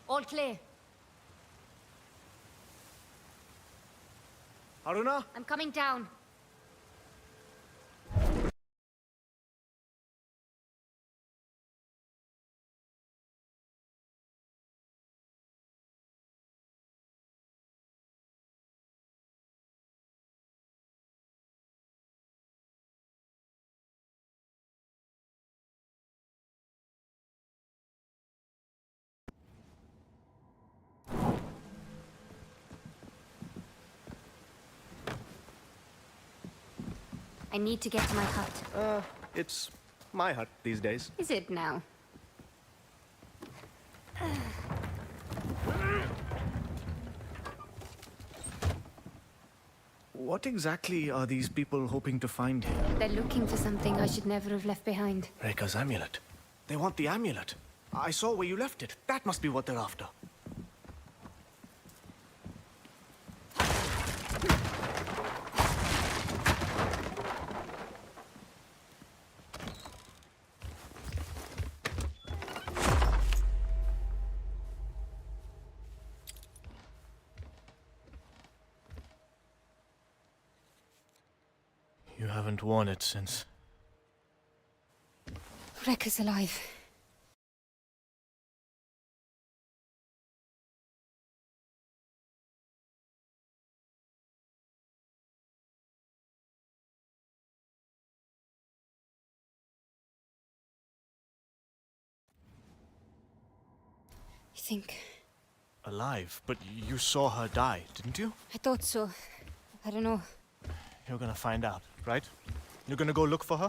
All clear. Aruna? I'm coming down. I need to get to my hut. It's my hut these days. Is it now? What exactly are these people hoping to find here? They're looking for something I should never have left behind. Rekha's amulet. They want the amulet. I saw where you left it. That must be what they're after. You haven't worn it since... Rekha's alive. I think. Alive? But you saw her die, didn't you? I thought so. I don't know. You're gonna find out, right? You're gonna go look for her?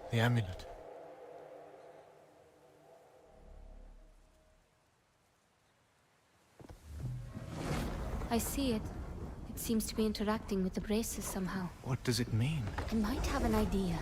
The amulet. I see it. It seems to be interacting with the braces somehow. What does it mean? I might have an idea.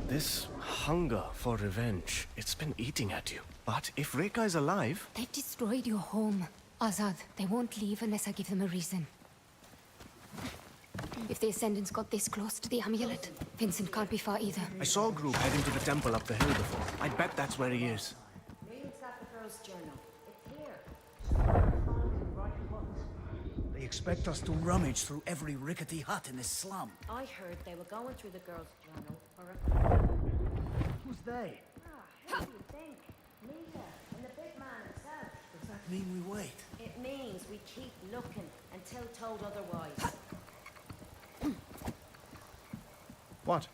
This hunger for revenge, it's been eating at you. But if Rekha is alive... They've destroyed your home. Azad, they won't leave unless I give them a reason. If the Ascendants got this close to the amulet, Vincent can't be far either. I saw a group heading to the temple up the hill before. I bet that's where he is. Read's got the girl's journal. It's here. They expect us to rummage through every rickety hut in this slum. I heard they were going through the girl's journal for a... Who's they? Who do you think? Nita and the big man himself. Does that mean we wait? It means we keep looking until told otherwise. What?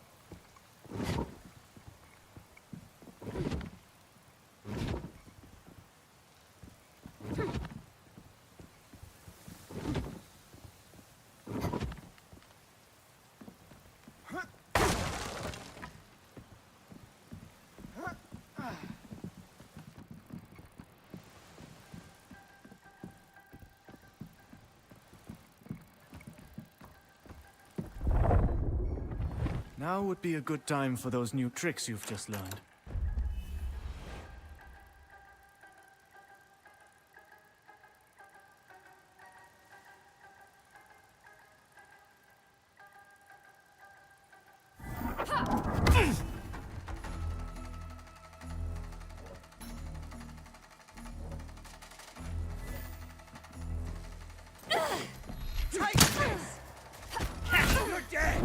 Now would be a good time for those new tricks you've just learned. Take this! You're dead!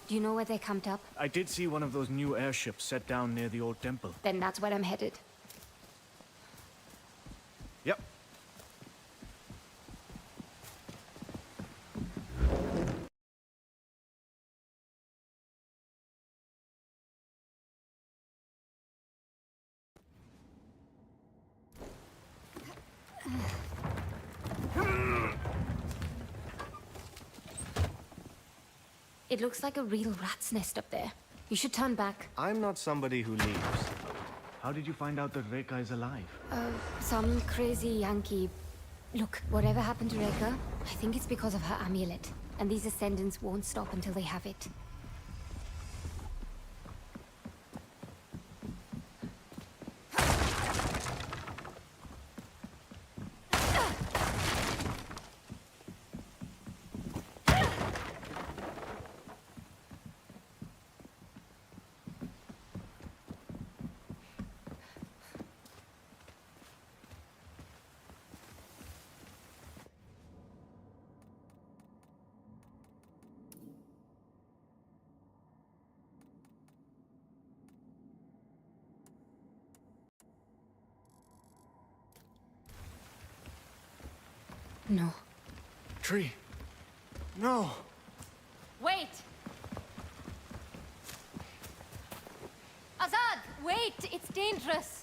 Do you know where they camped up? I did see one of those new airships set down near the old temple. Then that's where I'm headed. Yep. It looks like a real rat's nest up there. You should turn back. I'm not somebody who leaves. How did you find out that Rekha is alive? Some crazy Yankee. Look, whatever happened to Rekha, I think it's because of her amulet. And these Ascendants won't stop until they have it. No. Tree. No. Wait! Azad, wait! It's dangerous!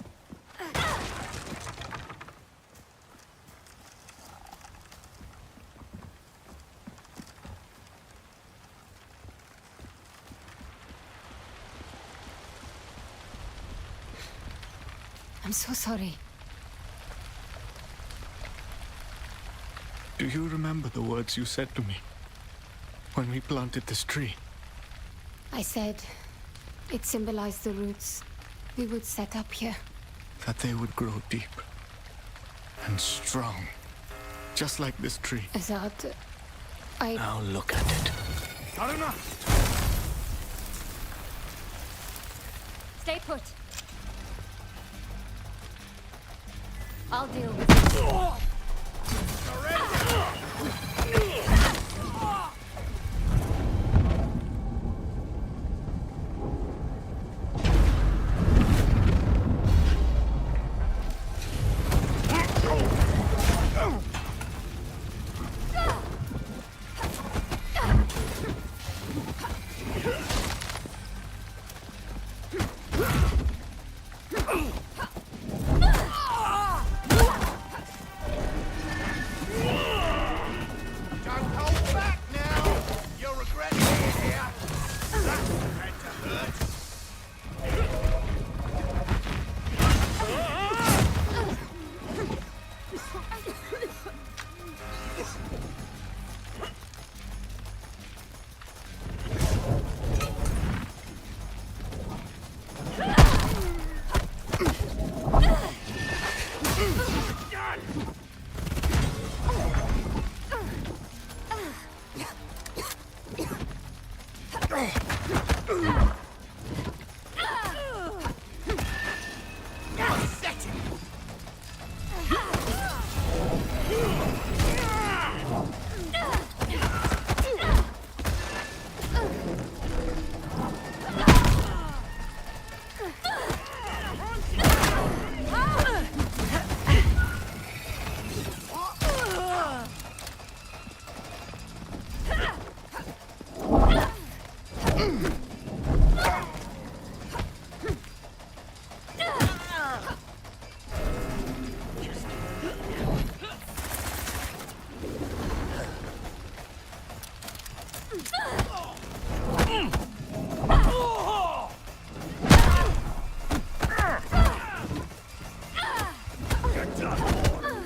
I'm so sorry. Do you remember the words you said to me when we planted this tree? I said it symbolized the roots we would set up here. That they would grow deep and strong, just like this tree. Azad, Now look at it. Not enough! Stay put. I'll deal with it. Don't hold back now! You'll regret being here! That had to hurt!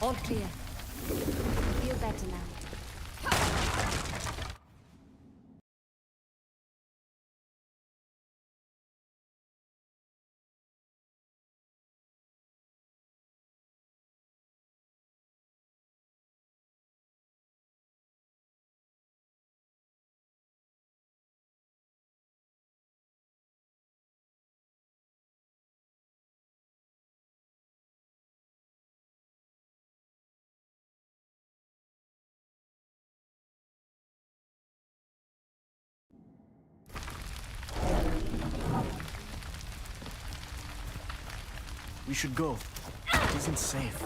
All clear. Feel better now. We should go. It isn't safe.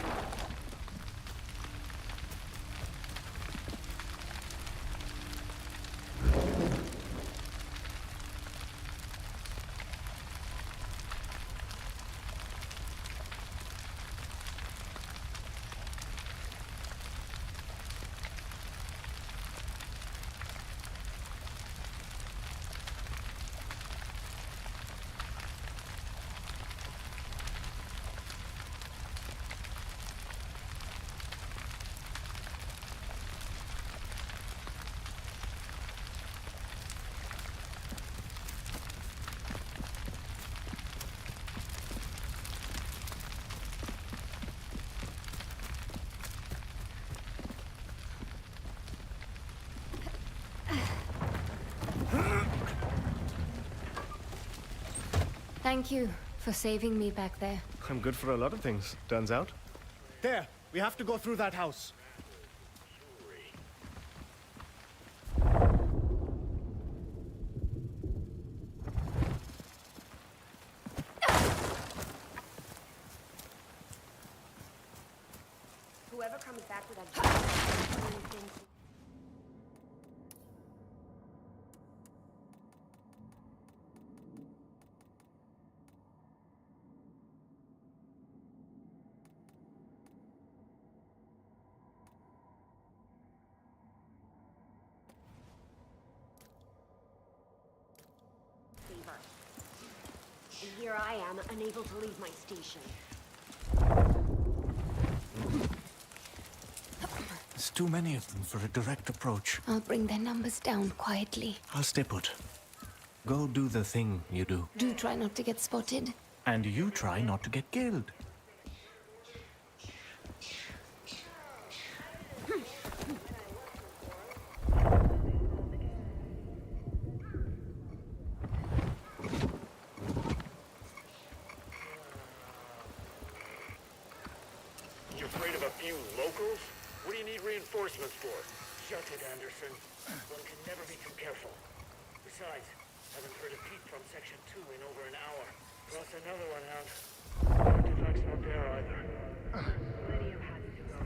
Thank you for saving me back there. I'm good for a lot of things, turns out. There, we have to go through that house. Whoever comes back with that favor. And here I am, unable to leave my station. There's too many of them for a direct approach. I'll bring their numbers down quietly. I'll stay put. Go do the thing you do. Do try not to get spotted. And you try not to get killed. You afraid of a few locals? What do you need reinforcements for? Shut it, Anderson. One can never be too careful. Besides, haven't heard a peep from Section 2 in over an hour. Plus another one out. Artifact's not there either. Plenty of hats to go.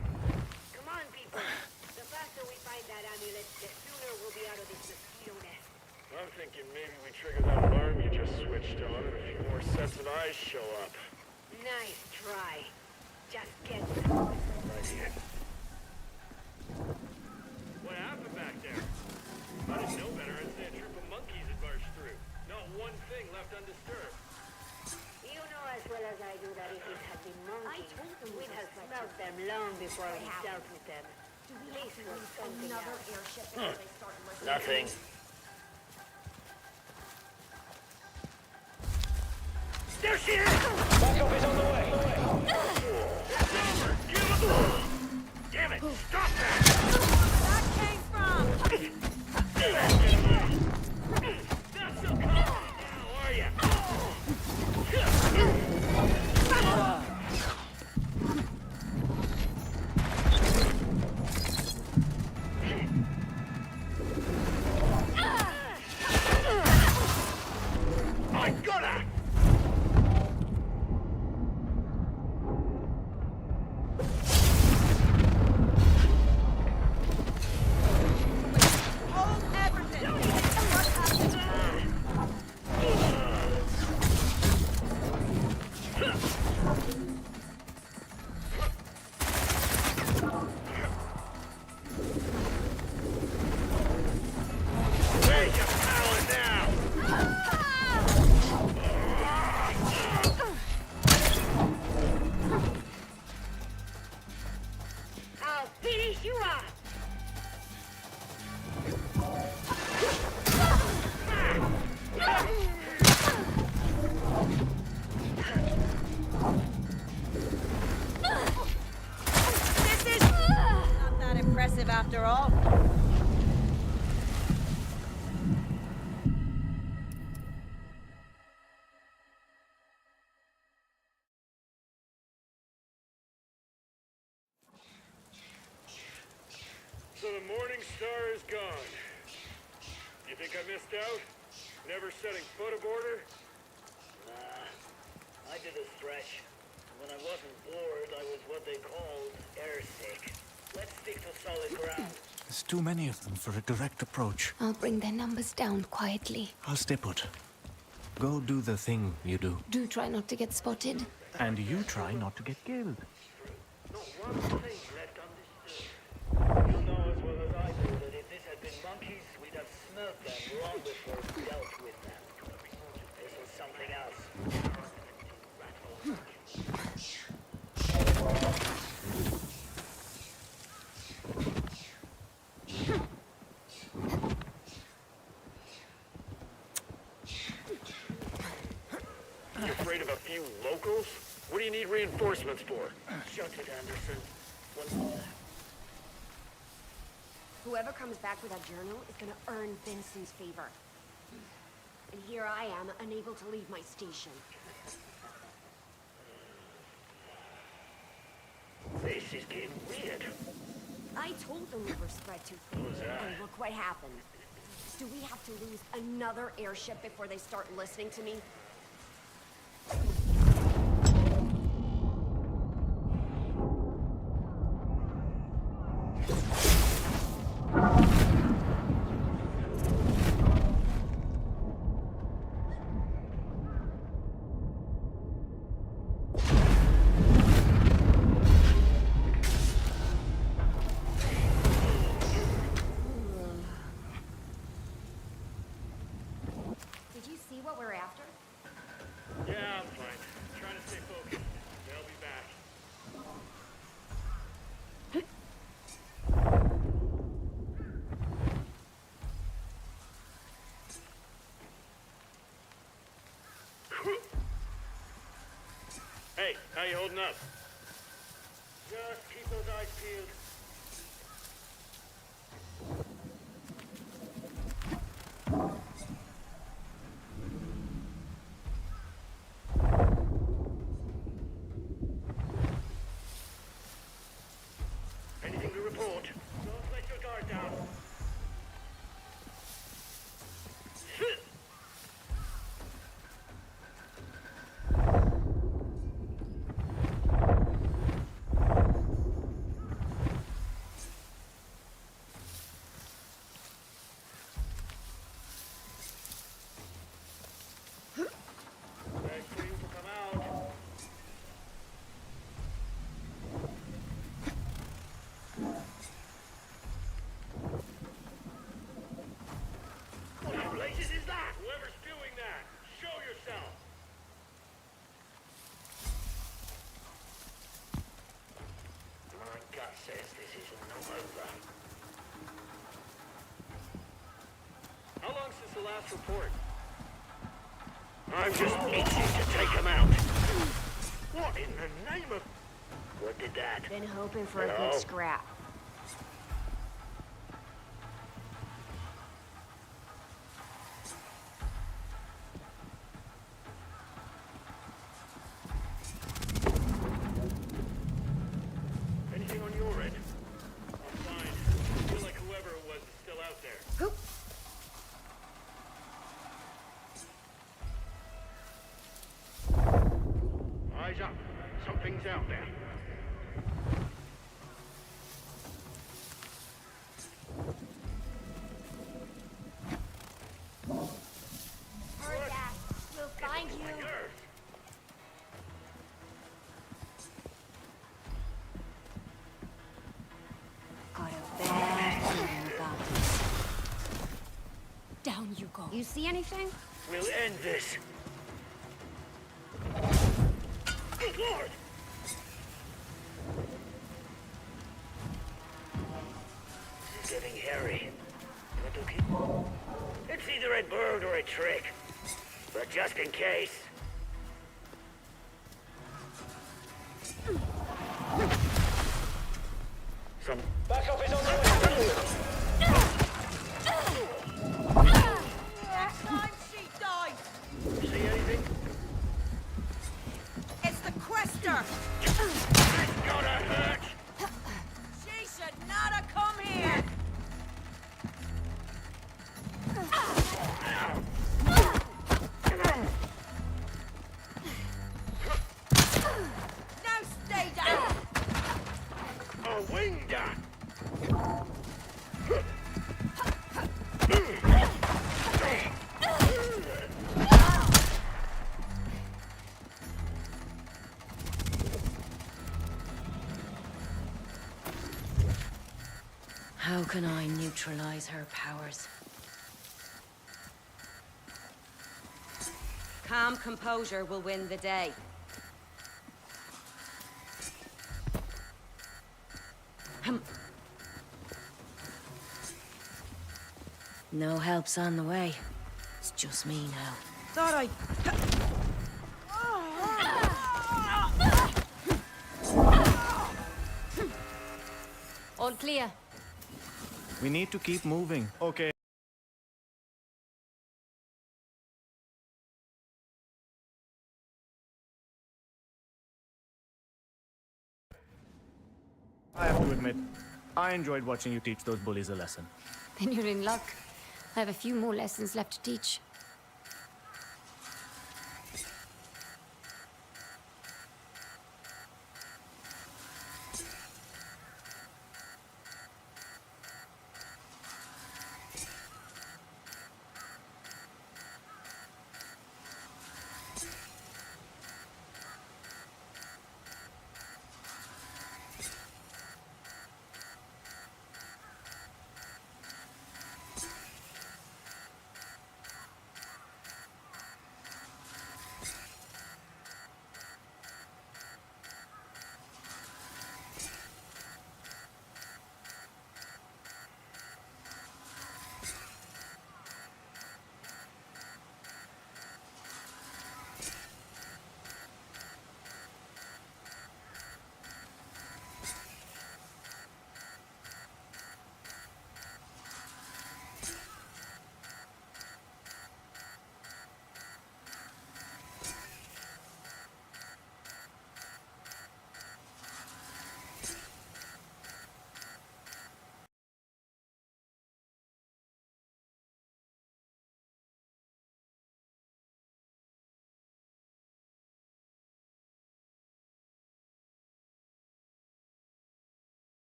Come on, people. The faster we find that amulet, the sooner we'll be out of this mosquito nest. I'm thinking maybe we trigger that alarm you just switched on and a few more sets of eyes show up. Nice try. Just get Right here. What happened back there? If I didn't know better, I'd say a troop of monkeys had marched through. Not one thing left undisturbed. You know as well as I do that if it had been monkeys, we'd have smelt them long before we dealt with them. This was something else. Nothing. There she is! Backup is on the way! Damn it! Stop that! That came from! Not so confident now, are ya? I gotta! Where's your power now? I'll finish you off! This is not that impressive after all. So the Morning Star is gone. You think I missed out? Never setting foot aboard her? I did a stretch. When I wasn't bored, I was what they called airsick. Let's stick to solid ground. There's too many of them for a direct approach. I'll bring their numbers down quietly. I'll stay put. Go do the thing you do. Do try not to get spotted. And you try not to get killed. Not one thing left understood. You know as well as I do that if this had been monkeys, we'd have smelt them long before we dealt with them. This was something else. You afraid of a few locals? What do you need reinforcements for? Shut it, Anderson. Whoever comes back with that journal is gonna earn Vincent's favor. And here I am, unable to leave my station. This is getting weird. I told them we were spread too thin, and look what happened. Do we have to lose another airship before they start listening to me? Did you see what we're after? Yeah, I'm fine. Trying to stay focused. They'll be back. Hey, how you holding up? Just keep those eyes peeled. Anything to report? Don't let your guard down. Wait for you to come out. What the blazes is that? Whoever's doing that, show yourself. My gut says this is not over. How long since the last report? I'm just itching to take him out. What in the name of... What did that? Been hoping for a Hello? good scrap. Anything on your end? I'm fine. I feel like whoever it was is still out there. Who? Eyes up. Something's out there. Heard that. We'll find you. Yours. Got a bad feeling about this. Down you go. You see anything? We'll end this. Good Lord! This is getting hairy. You want to keep? It's either a bird or a trick. But just in case. Some backup is on the way. That time she died. See anything? It's the Quester. It's gonna hurt. She should not have come here. How can I neutralize her powers? Calm composure will win the day. No help's on the way. It's just me now. Thought I... All clear. We need to keep moving. Okay. I have to admit, I enjoyed watching you teach those bullies a lesson. Then you're in luck. I have a few more lessons left to teach.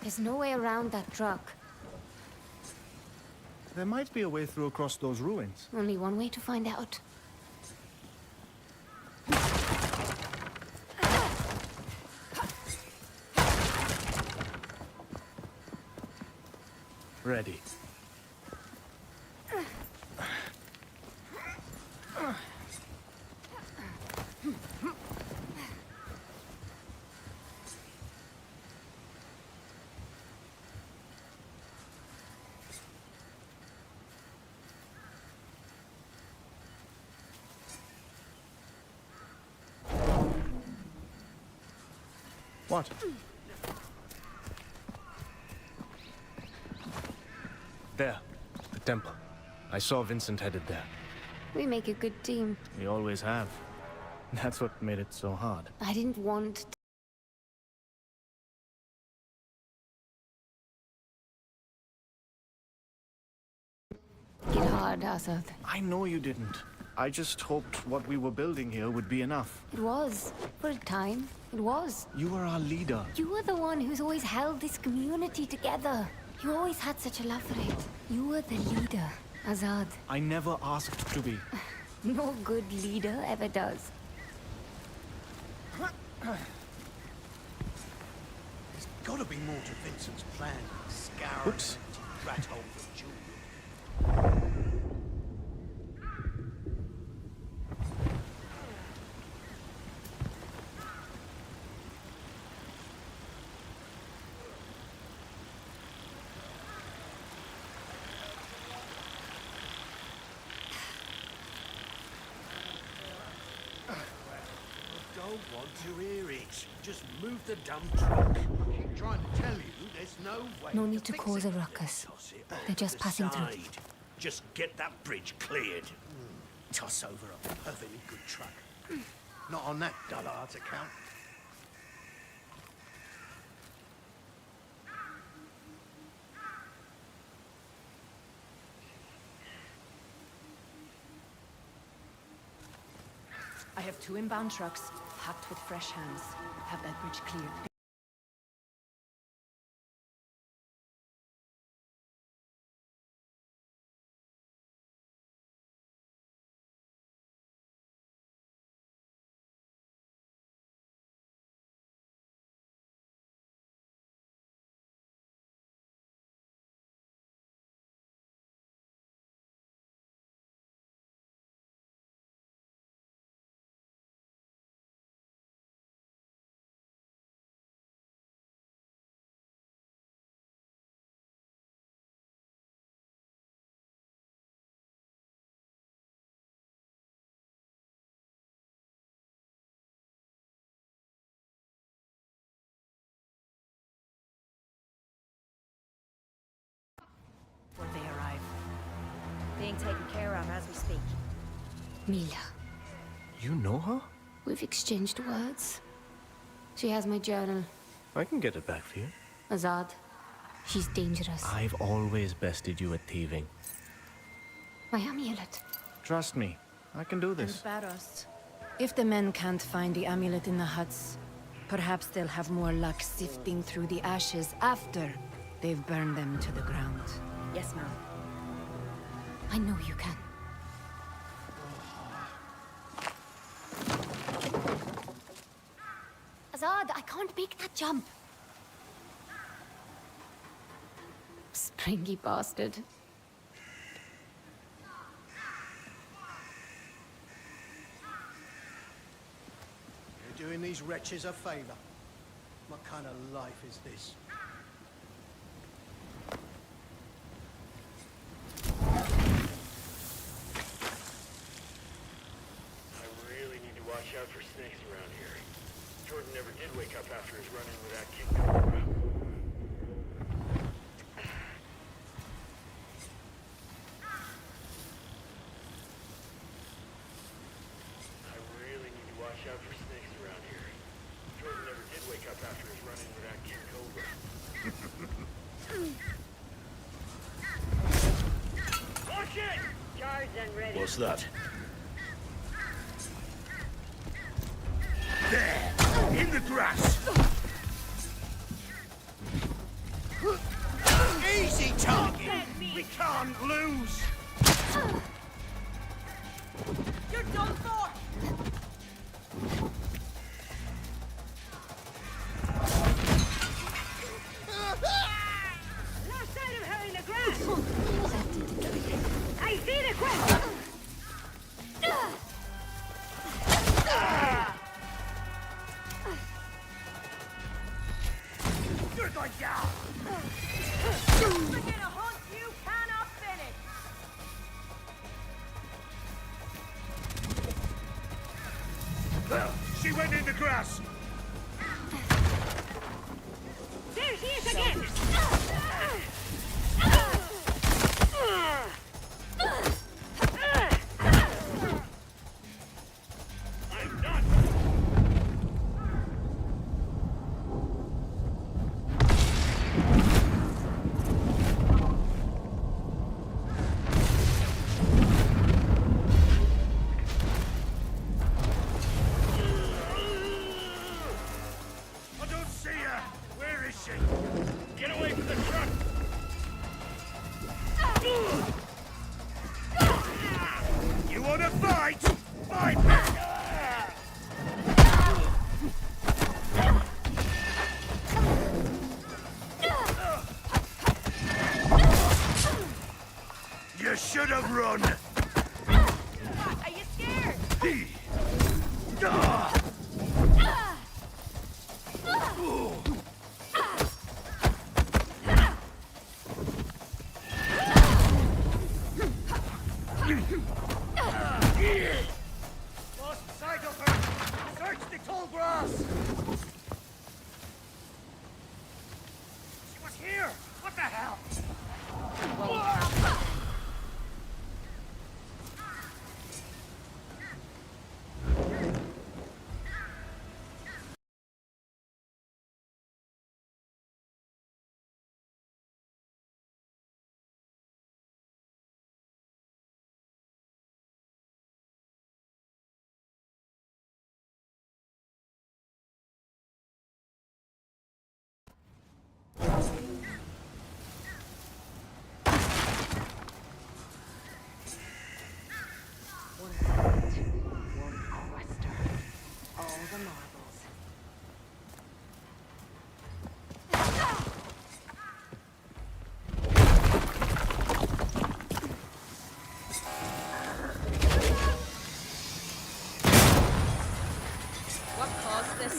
There's no way around that truck. There might be a way through across those ruins. Only one way to find out. Ready. What? There, the temple. I saw Vincent headed there. We make a good team. We always have. That's what made it so hard. I didn't want... Get hard, Asad. I know you didn't. I just hoped what we were building here would be enough. It was. For a time, it was. You were our leader. You were the one who's always held this community together. You always had such a love for it. You were the leader, Azad. I never asked to be. No good leader ever does. There's gotta be more to Vincent's plan. Scouring Oops. an empty rat hole for jewelry. Don't want to hear it. Just move the dumb truck. Keep trying to tell you there's no way. No need to fix cause it. a ruckus. Toss it They're just over the passing through. side. Just get that bridge cleared. Toss over a perfectly good truck. Not on that dullard's account. I have 2 inbound trucks, packed with fresh hands. Have that bridge cleared. taken care of as we speak. Mila. You know her? We've exchanged words. She has my journal. I can get it back for you. Azad. She's dangerous. I've always bested you at thieving. My amulet. Trust me, I can do this. And Barros. If the men can't find the amulet in the huts, perhaps they'll have more luck sifting through the ashes after they've burned them to the ground. Yes, ma'am. I know you can. Azad, I can't make that jump. Springy bastard. You're doing these wretches a favor. What kind of life is this? I really need to watch out for snakes around here. Jordan never did wake up after his run-in with that King Cobra. I really need to watch out for snakes around here. Jordan never did wake up after his run-in with that King Cobra. Watch it! Charged and ready. What's that? There! In the grass! Easy target! We can't lose! You're done for! Last sight of her in the grass. I see the quest. You're going down! Begin a hunt you cannot finish! Well, she went in the grass! There she is again. I'm done! I don't see her! Where is she? Get away from the truck! You wanna fight? Fight me! You should have run! Are you scared? Lost sight of her! Search the tall grass! She was here! What the hell? One hunt, one quester. All the marbles. What caused this?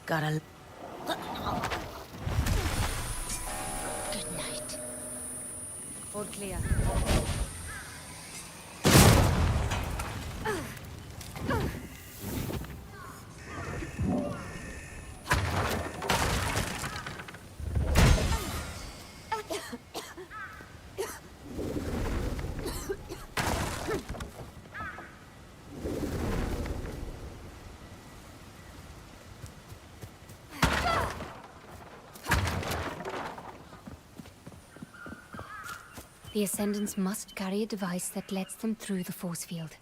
Gotta... Good night. All clear. The Ascendants must carry a device that lets them through the force field.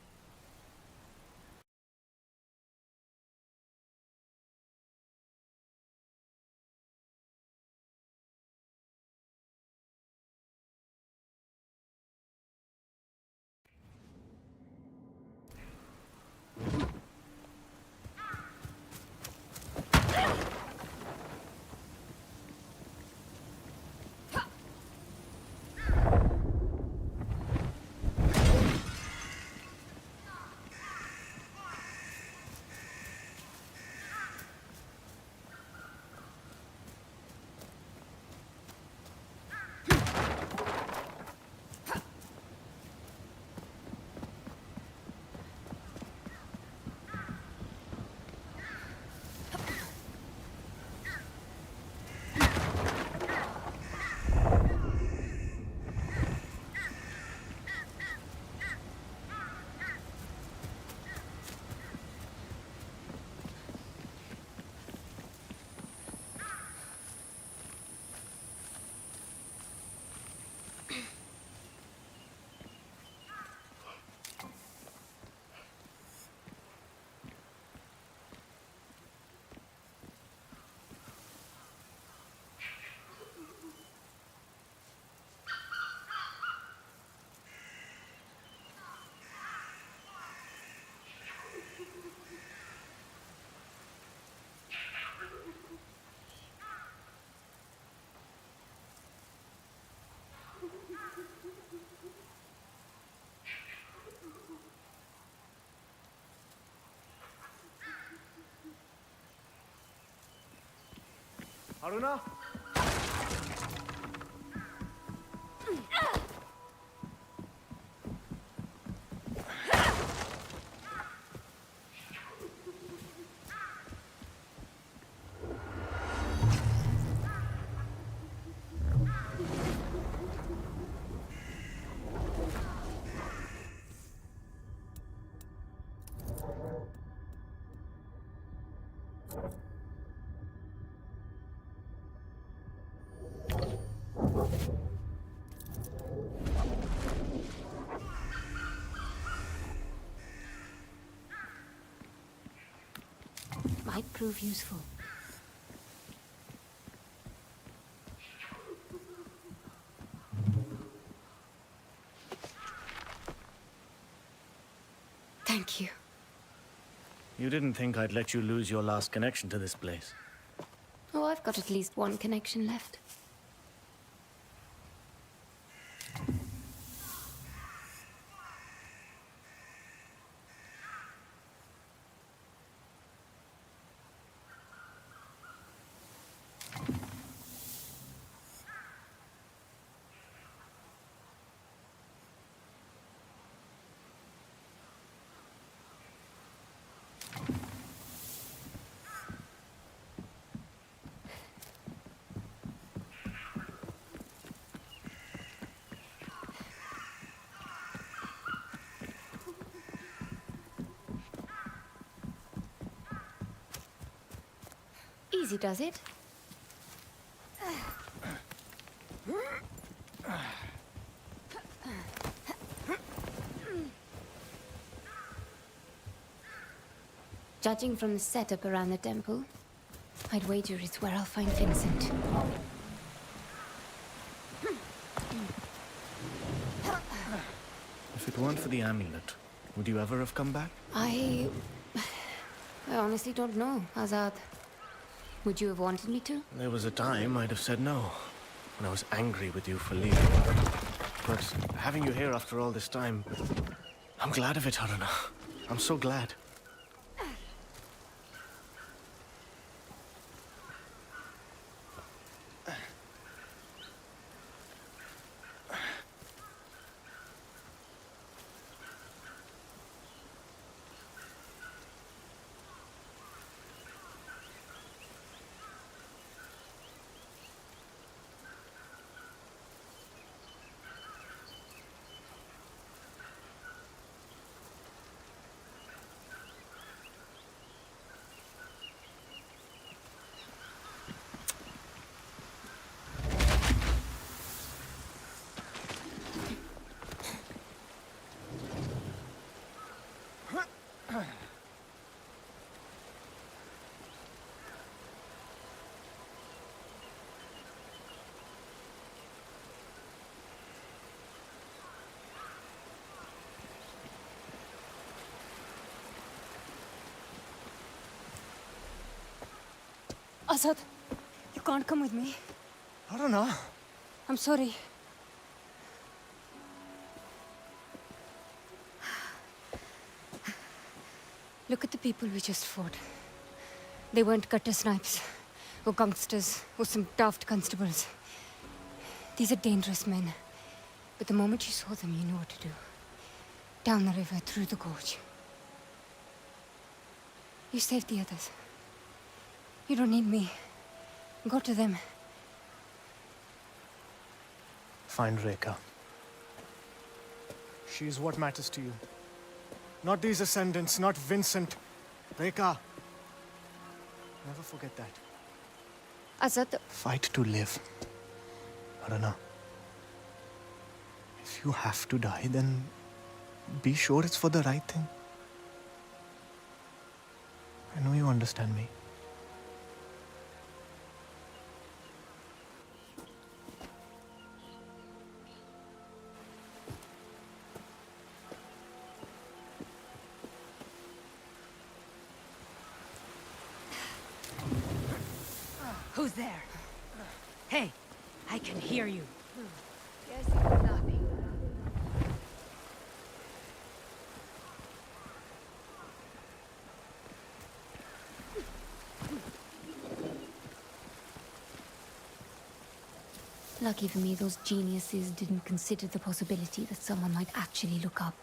Haruna? Might prove useful. Thank you. You didn't think I'd let you lose your last connection to this place. Oh, I've got at least one connection left. Easy does it. Judging from the setup around the temple, I'd wager it's where I'll find Vincent. If it weren't for the amulet, would you ever have come back? I honestly don't know, Azad. Would you have wanted me to? There was a time I'd have said no, when I was angry with you for leaving. But having you here after all this time, I'm glad of it, Haruna. I'm so glad. Asad, you can't come with me. I don't know. I'm sorry. Look at the people we just fought. They weren't gutter snipes, or gangsters, or some daft constables. These are dangerous men. But the moment you saw them, you knew what to do. Down the river, through the gorge. You saved the others. You don't need me. Go to them. Find Rekha. She is what matters to you. Not these ascendants, not Vincent. Rekha. Never forget that. Azad, Fight to live. Arana. If you have to die, then be sure it's for the right thing. I know you understand me. Who's there? Hey, I can hear you. Guess it's nothing. lucky for me, those geniuses didn't consider the possibility that someone might actually look up.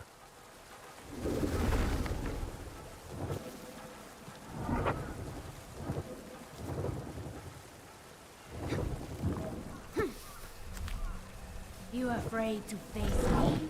You afraid to face me?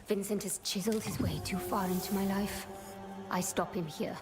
Vincent has chiseled his way too far into my life. I stop him here.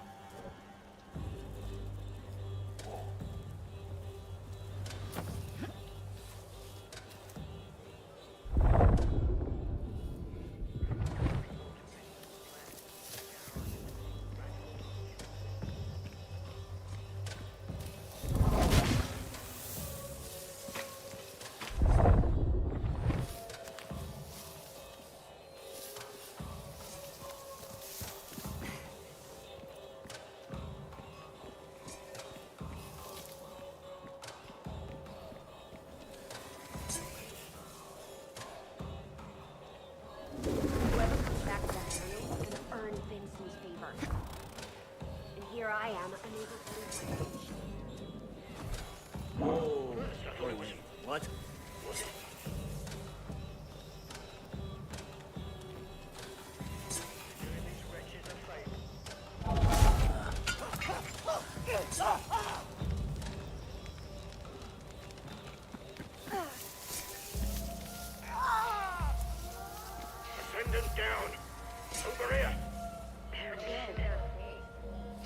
Whoever comes back to that tunnel is gonna earn Vincent's favor. And here I am, unable to lose my attention. What? Ascendant down. Over here. They're dead.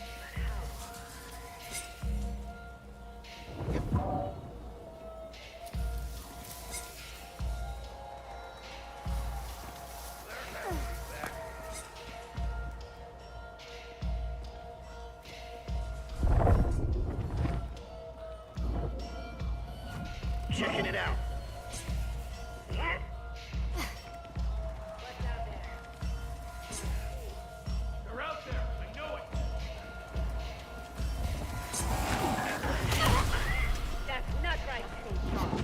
But how? Checking it out. What's out there? They're out there. I know it. That's not right, St. John.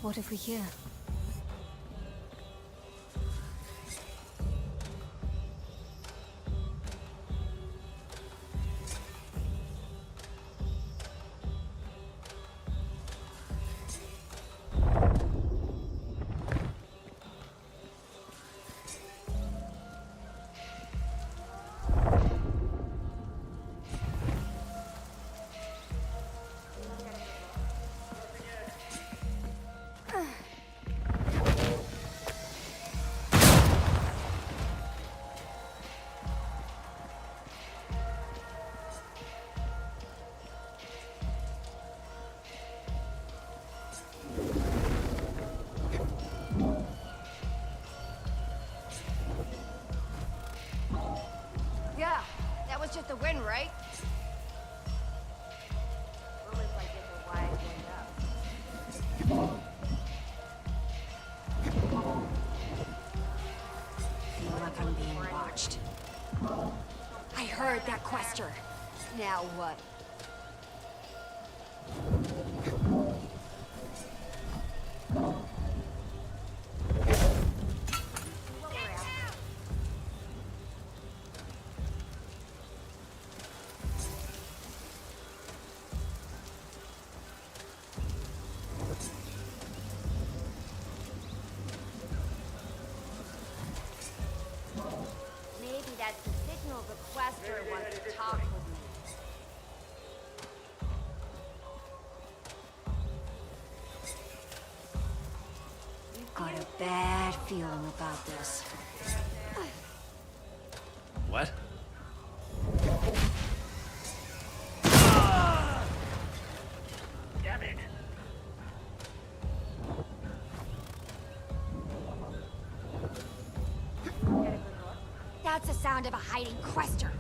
What have we here? Yeah, that was just the wind, right? Rumors like this are why I Feel like I'm being watched. I heard that question. Now what? Maybe that's the signal the quester wants to talk with me. Got a bad feeling about this. What? Damn it. That's the sound of a hiding quester.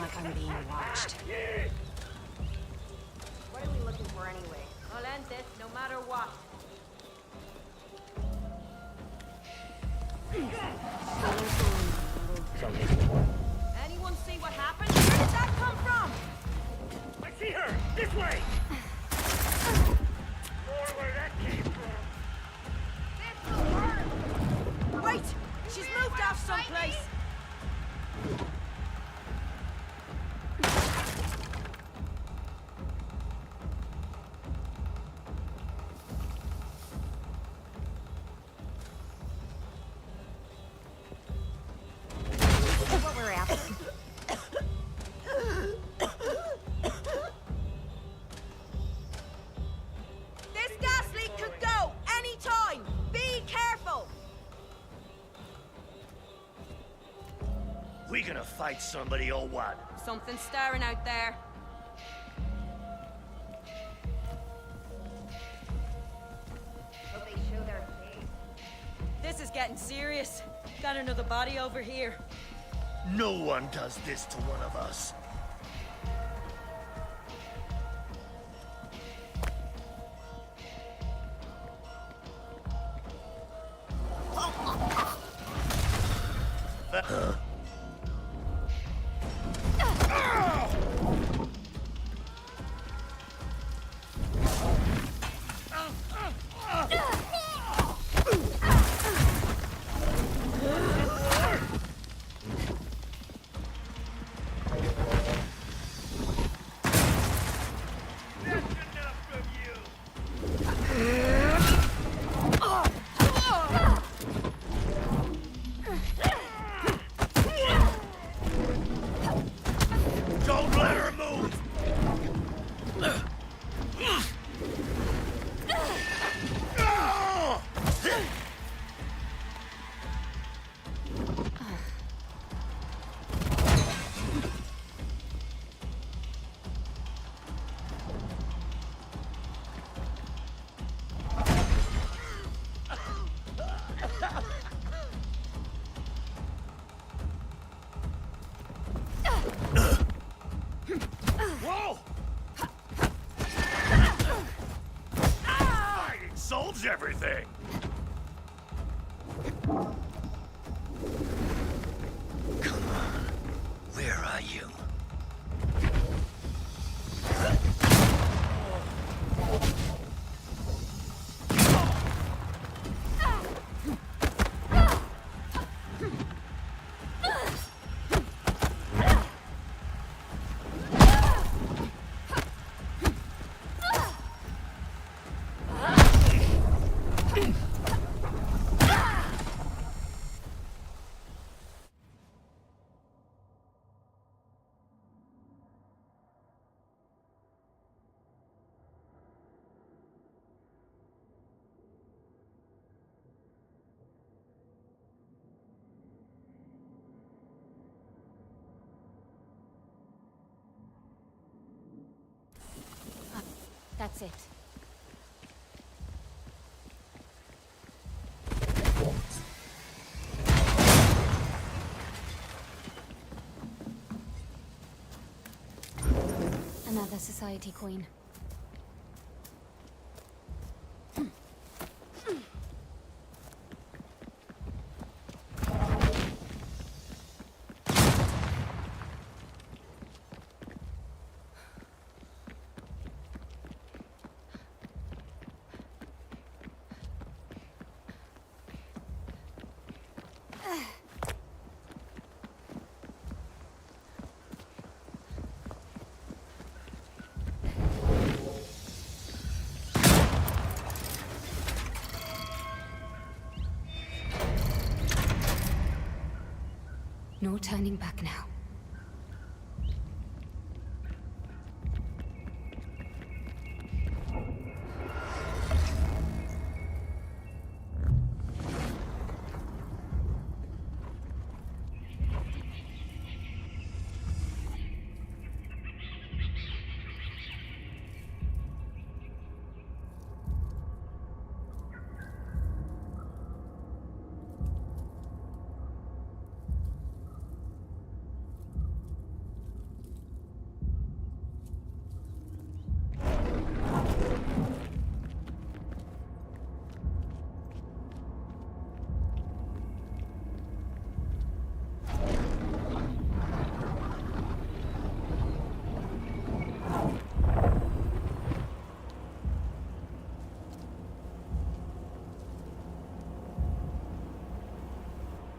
like I'm being watched. What are we looking for anyway? I'll end this no matter what. Anyone see what happened? Where did that come from? I see her! This way! More where that came from. Wait! She's moved off someplace. What we're after. This gas leak could go anytime. Be careful. We gonna fight somebody or what? Something's stirring out there. Hope they show their face. This is getting serious. Got another body over here. No one does this to one of us. Don't let her move! Whoa! Fighting solves everything! Come on. Where are you? That's it. Another society queen. No turning back now.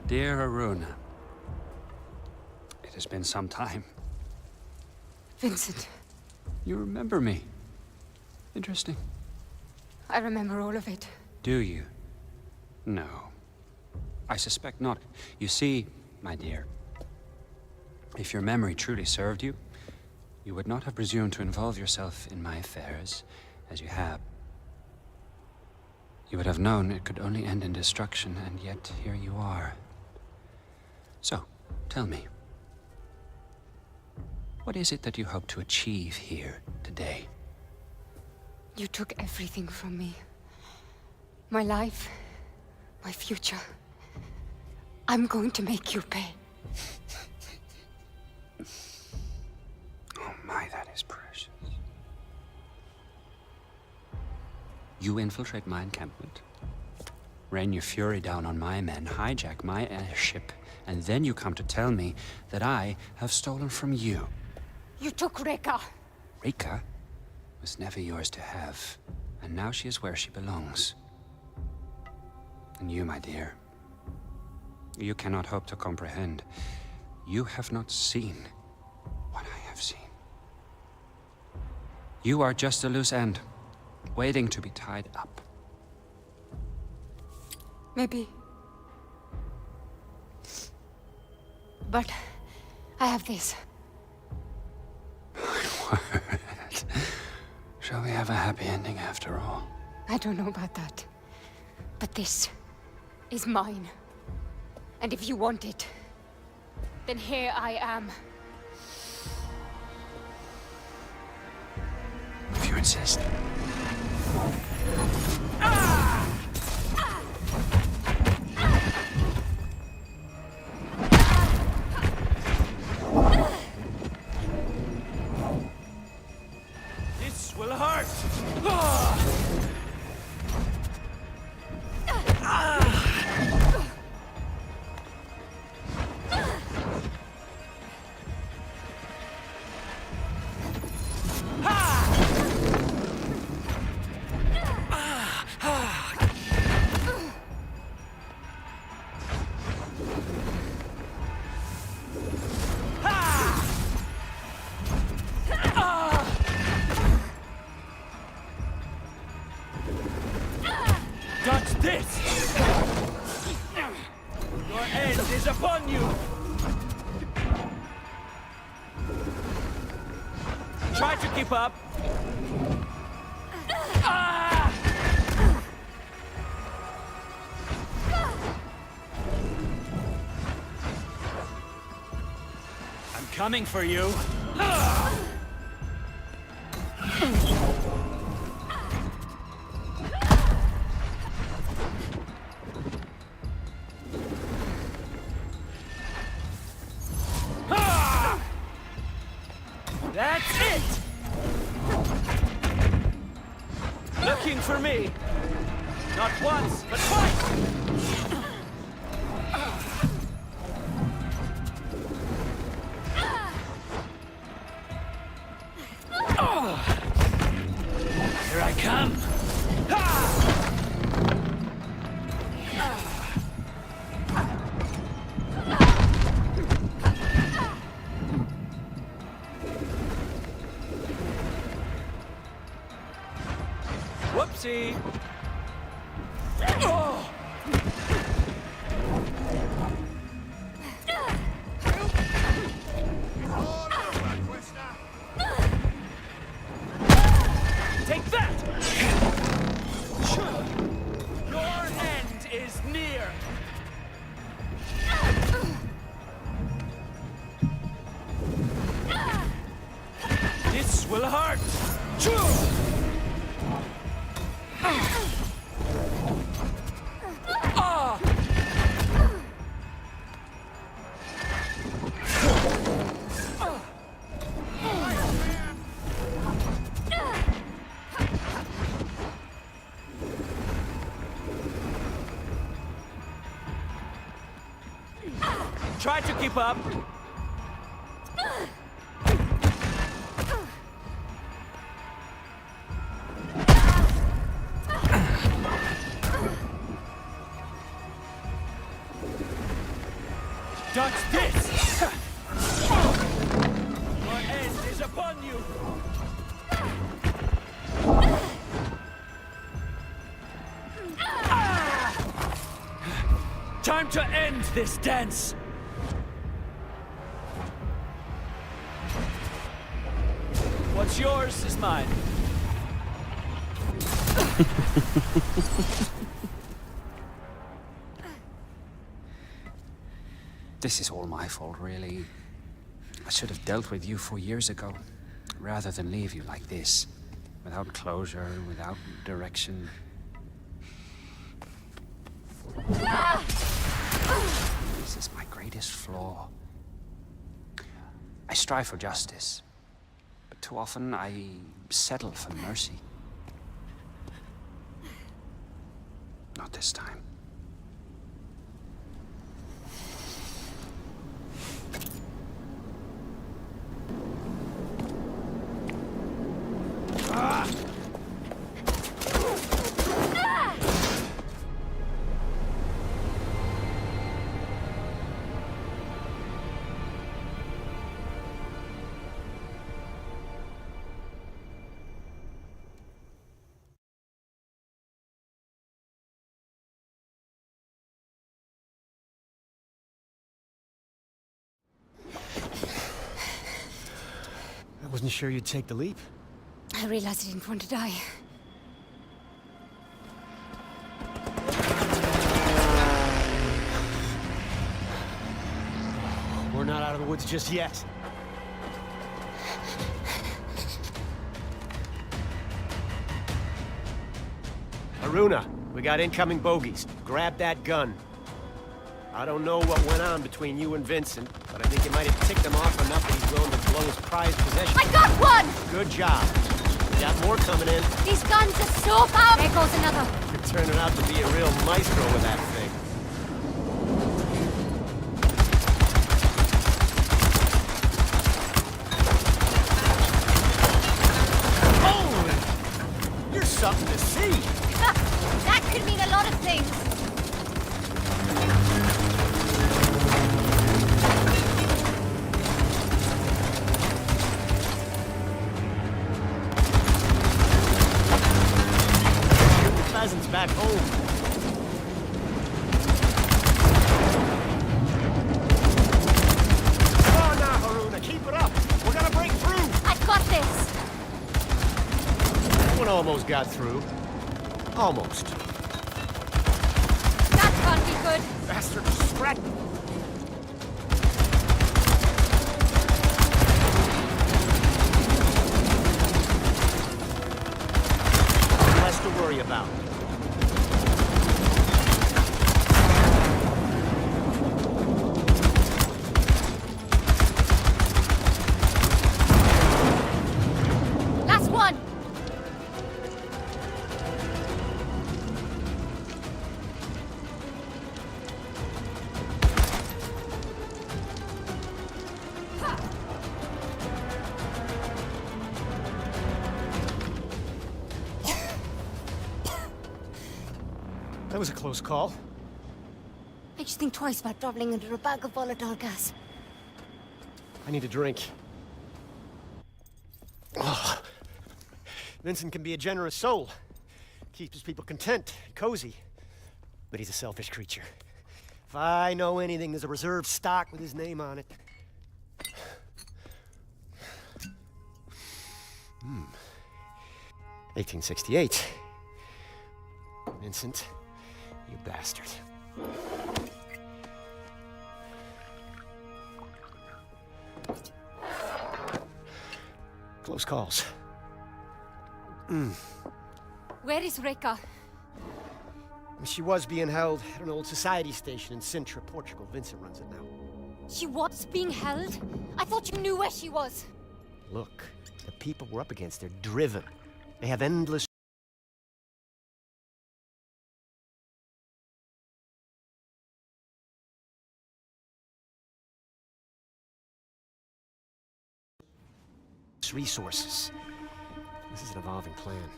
Dear Aruna, it has been some time. Vincent, You remember me. Interesting. I remember all of it. Do you? No. I suspect not. You see, my dear, if your memory truly served you, you would not have presumed to involve yourself in my affairs, as you have. You would have known it could only end in destruction, and yet here you are. So, tell me, what is it that you hope to achieve here today? You took everything from me. My life, my future. I'm going to make you pay. Oh my, that is precious. You infiltrate my encampment, rain your fury down on my men, hijack my airship, and then you come to tell me that I have stolen from you. You took Reka. Rika was never yours to have, and now she is where she belongs. And you, my dear, you cannot hope to comprehend. You have not seen what I have seen. You are just a loose end, waiting to be tied up. Maybe. But I have this. Shall we have a happy ending after all? I don't know about that. But this is mine. And if you want it, then here I am. If you insist. This will hurt! Dodge this! Your end is upon you! Try to keep up! I'm coming for you! That's it! Looking for me! Not once, but twice! Here I come! Whoopsie! Oh! Take that! Your end is near! This will hurt! Try to keep up. touch this! Your end is upon you! Time to end this dance! What's yours is mine. This is all my fault, really. I should have dealt with you 4 years ago, rather than leave you like this, without closure, without direction. This is my greatest flaw. I strive for justice, but too often I settle for mercy. Not this time. I wasn't sure you'd take the leap. I realized I didn't want to die. We're not out of the woods just yet. Aruna, we got incoming bogeys. Grab that gun. I don't know what went on between you and Vincent, but I think you might have ticked him off enough that he's willing to blow his prized possession. I got one! Good job. We got more coming in. These guns are so powerful! There goes another. You're turning out to be a real maestro with that thing. Holy! You're something to see. That could mean a lot of things. Pheasants back home. Come on now, Haruna, keep it up. We're gonna break through. I've got this. That one almost got through. Almost. That can't be good. Bastard spread. Less to worry about. Last one. That was a close call. I just think twice about traveling under a bag of volatile gas. I need a drink. Oh. Vincent can be a generous soul. Keeps his people content, cozy. But he's a selfish creature. If I know anything, there's a reserve stock with his name on it. 1868. Vincent, you bastard. Close calls. Where is Reka? She was being held at an old society station in Sintra, Portugal. Vincent runs it now. She was being held? I thought you knew where she was. Look, the people we're up against, they're driven. They have endless resources. This is an evolving plan.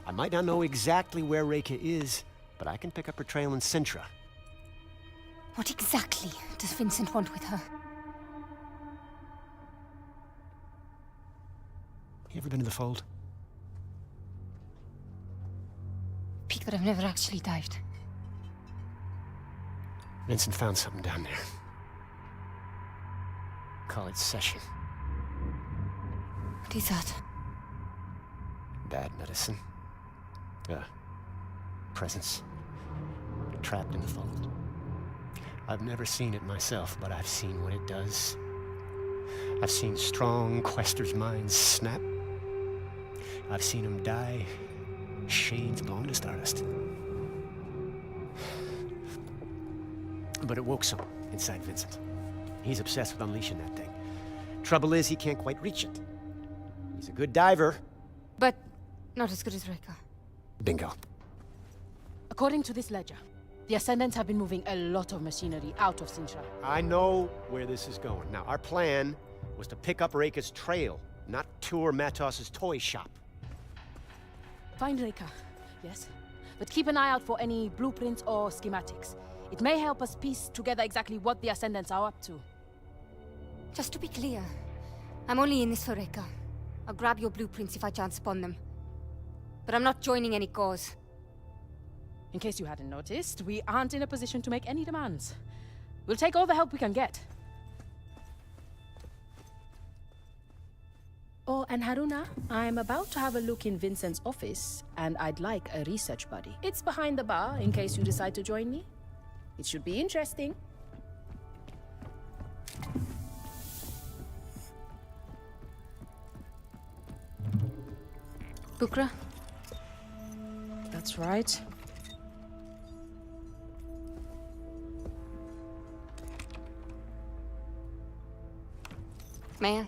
I might not know exactly where Reka is, but I can pick up her trail in Sintra. What exactly does Vincent want with her? You ever been to the Fold? Peak that I've never actually dived. Vincent found something down there. Call it session. What is that? Bad medicine. Presence. Trapped in the Fold. I've never seen it myself, but I've seen what it does. I've seen strong questers' minds snap. I've seen them die, shades blown to stardust. But it woke some inside Vincent. He's obsessed with unleashing that thing. Trouble is, he can't quite reach it. He's a good diver. But not as good as Reka. Bingo. According to this ledger, the Ascendants have been moving a lot of machinery out of Sintra. I know where this is going. Now, our plan was to pick up Reka's trail, not tour Matos's toy shop. Find Reka, yes. But keep an eye out for any blueprints or schematics. It may help us piece together exactly what the Ascendants are up to. Just to be clear, I'm only in this for Reka. I'll grab your blueprints if I chance upon them. But I'm not joining any cause. In case you hadn't noticed, we aren't in a position to make any demands. We'll take all the help we can get. Oh, and Haruna, I'm about to have a look in Vincent's office, and I'd like a research buddy. It's behind the bar, in case you decide to join me. It should be interesting. Bukra? That's right. May I?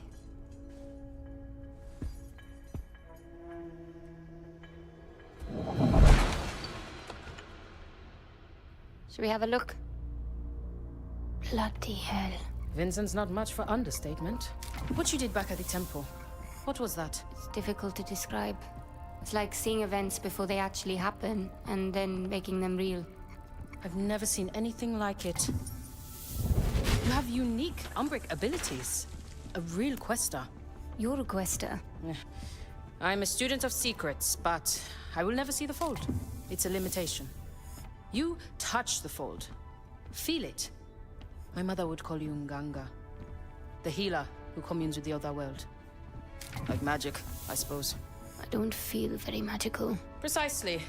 Should we have a look? Bloody hell. Vincent's not much for understatement. What you did back at the temple, what was that? It's difficult to describe. It's like seeing events before they actually happen, and then making them real. I've never seen anything like it. You have unique Umbric abilities. A real quester. You're a quester. I'm a student of secrets, but I will never see the Fold. It's a limitation. You touch the Fold. Feel it. My mother would call you Nganga. The healer who communes with the other world. Like magic, I suppose. I don't feel very magical. Precisely.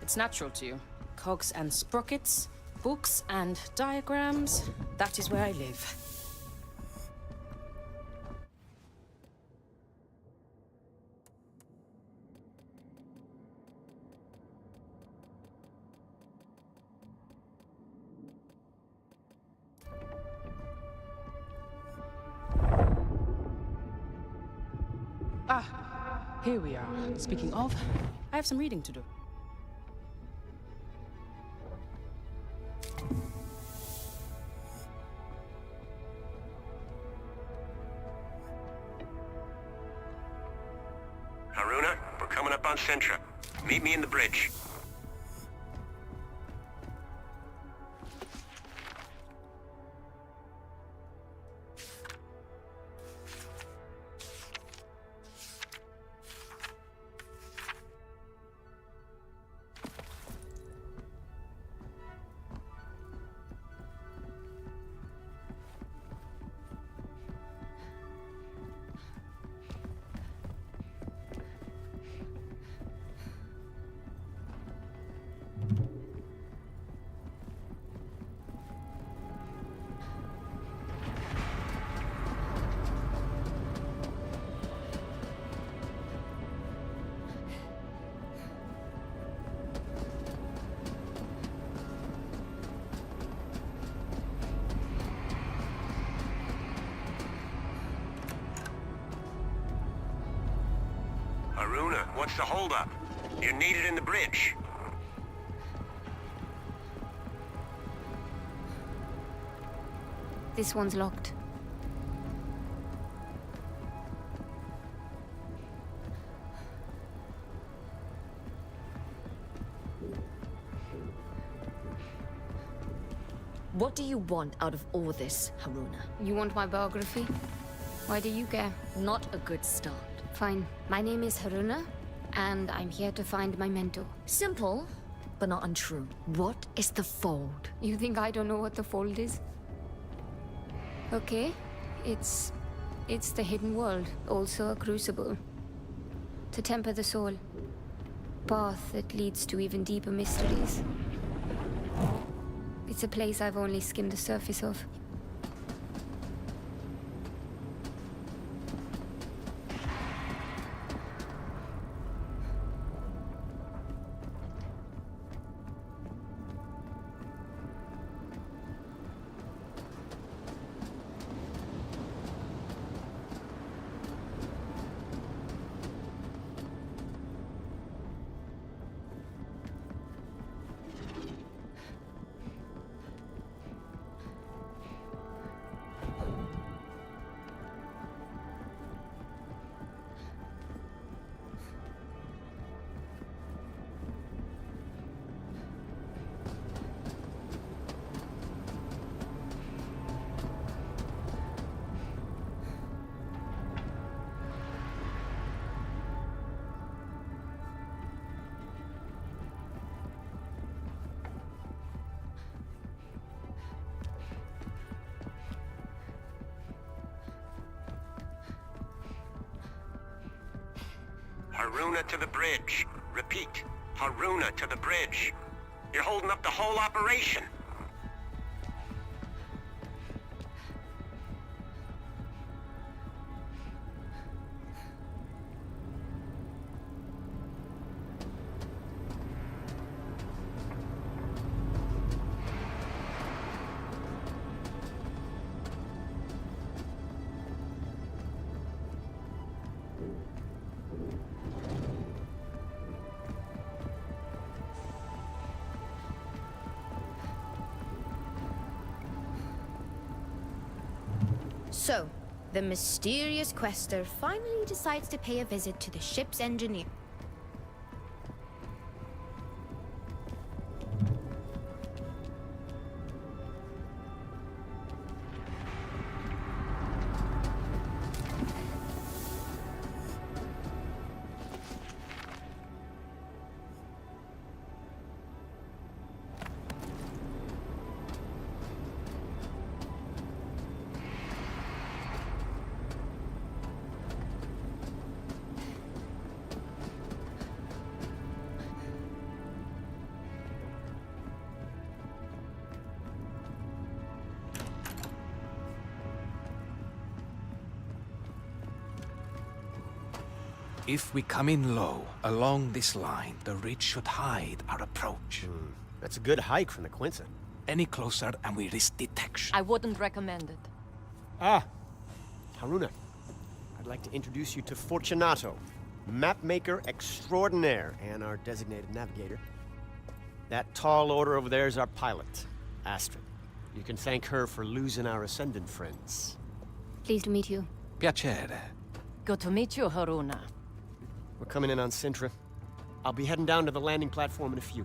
It's natural to you. Cogs and sprockets, books and diagrams. That is where I live. Ah, here we are. Speaking of, I have some reading to do. Haruna, we're coming up on Sintra. Meet me in the bridge. Haruna, what's the holdup? You're needed in the bridge. This one's locked. What do you want out of all this, Haruna? You want my biography? Why do you care? Not a good start. Fine. My name is Haruna, and I'm here to find my mentor. Simple, but not untrue. What is the Fold? You think I don't know what the Fold is? Okay, it's the hidden world, also a crucible. To temper the soul. Path that leads to even deeper mysteries. It's a place I've only skimmed the surface of. Haruna to the bridge. Repeat, Haruna to the bridge. You're holding up the whole operation. So, the mysterious quester finally decides to pay a visit to the ship's engineer. If we come in low, along this line, the ridge should hide our approach. That's a good hike from the Quinta. Any closer and we risk detection. I wouldn't recommend it. Ah, Haruna. I'd like to introduce you to Fortunato, mapmaker extraordinaire and our designated navigator. That tall order over there is our pilot, Astrid. You can thank her for losing our Ascendant friends. Pleased to meet you. Piacere. Good to meet you, Haruna. We're coming in on Sintra. I'll be heading down to the landing platform in a few.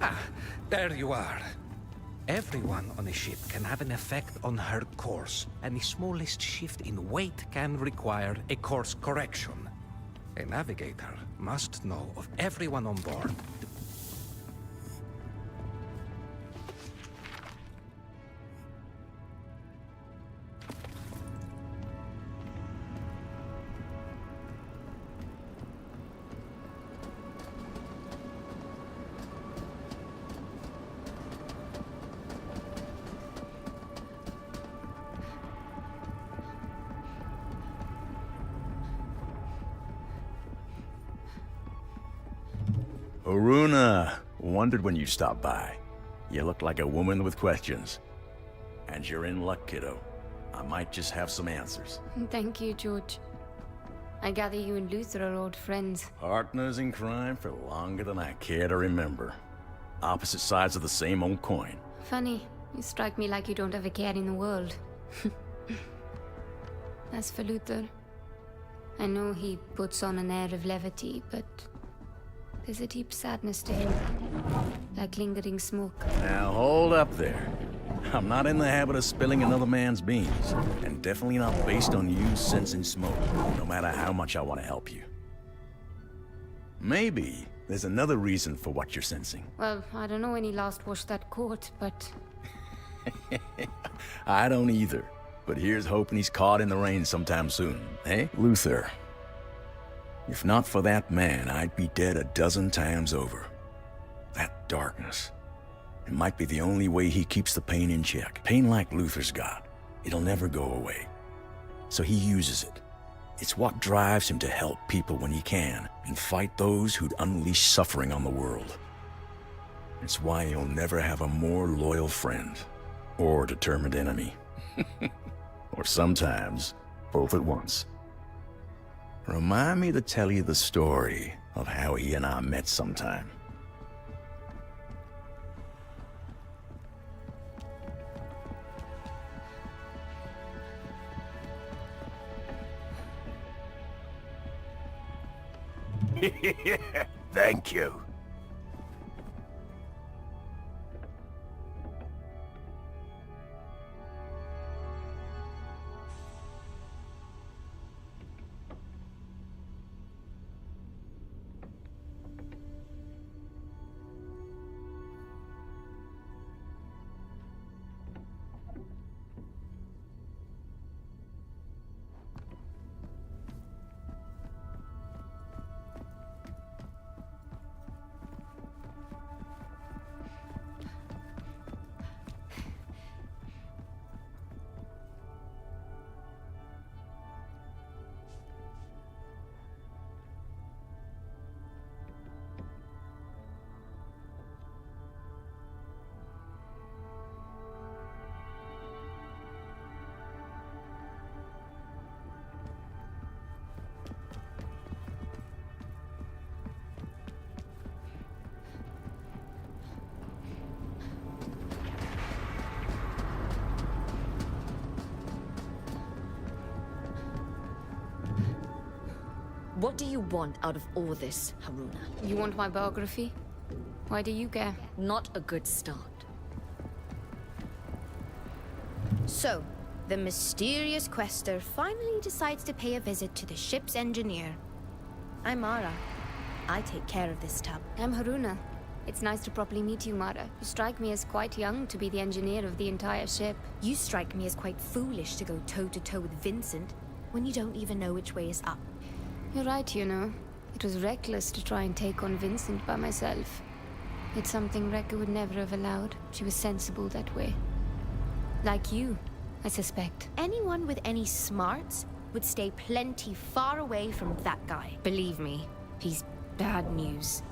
Ah, there you are. Everyone on a ship can have an effect on her course, and the smallest shift in weight can require a course correction. A navigator must know of everyone on board. Haruna, wondered when you stopped by. You look like a woman with questions. And you're in luck, kiddo. I might just have some answers. Thank you, George. I gather you and Luther are old friends. Partners in crime for longer than I care to remember. Opposite sides of the same old coin. Funny. You strike me like you don't have a care in the world. As for Luther, I know he puts on an air of levity, but there's a deep sadness to him, like lingering smoke. Now hold up there. I'm not in the habit of spilling another man's beans, and definitely not based on you sensing smoke, no matter how much I want to help you. Maybe there's another reason for what you're sensing. Well, I don't know when he last washed that coat, but... I don't either, but here's hoping he's caught in the rain sometime soon, eh? Luther, if not for that man, I'd be dead a dozen times over. That darkness, it might be the only way he keeps the pain in check. Pain like Luther's got, it'll never go away. So he uses it. It's what drives him to help people when he can, and fight those who'd unleash suffering on the world. It's why he'll never have a more loyal friend, or determined enemy. Or sometimes, both at once. Remind me to tell you the story of how he and I met sometime. Thank you. What do you want out of all this, Haruna? You want my biography? Why do you care? Not a good start. So, the mysterious quester finally decides to pay a visit to the ship's engineer. I'm Mara. I take care of this tub. I'm Haruna. It's nice to properly meet you, Mara. You strike me as quite young to be the engineer of the entire ship. You strike me as quite foolish to go toe-to-toe with Vincent when you don't even know which way is up. You're right, you know. It was reckless to try and take on Vincent by myself. It's something Rekka would never have allowed. She was sensible that way. Like you, I suspect. Anyone with any smarts would stay plenty far away from that guy. Believe me, he's bad news.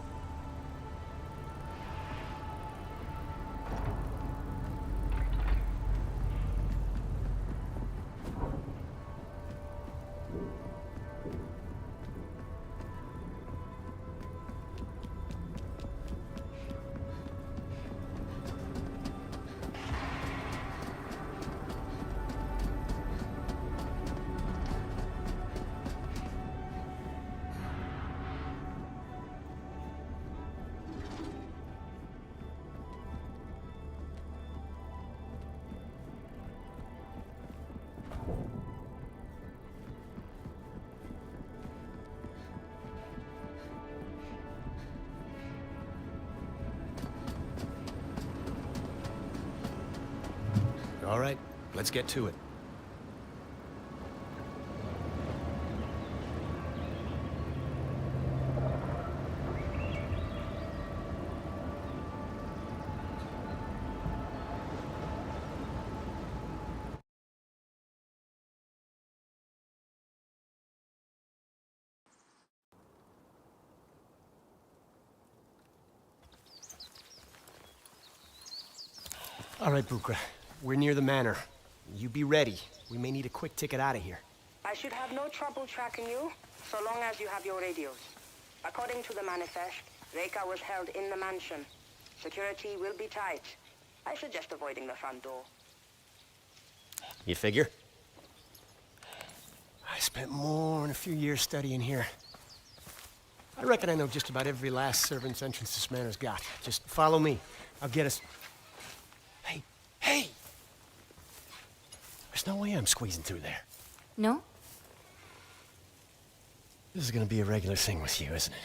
All right, let's get to it. All right, Bukra. We're near the manor. You be ready. We may need a quick ticket out of here. I should have no trouble tracking you, so long as you have your radios. According to the manifest, Rekka was held in the mansion. Security will be tight. I suggest avoiding the front door. You figure? I spent more than a few years studying here. I reckon I know just about every last servant's entrance this manor's got. Just follow me. I'll get us... Hey, hey! There's no way I'm squeezing through there. No? This is gonna be a regular thing with you, isn't it?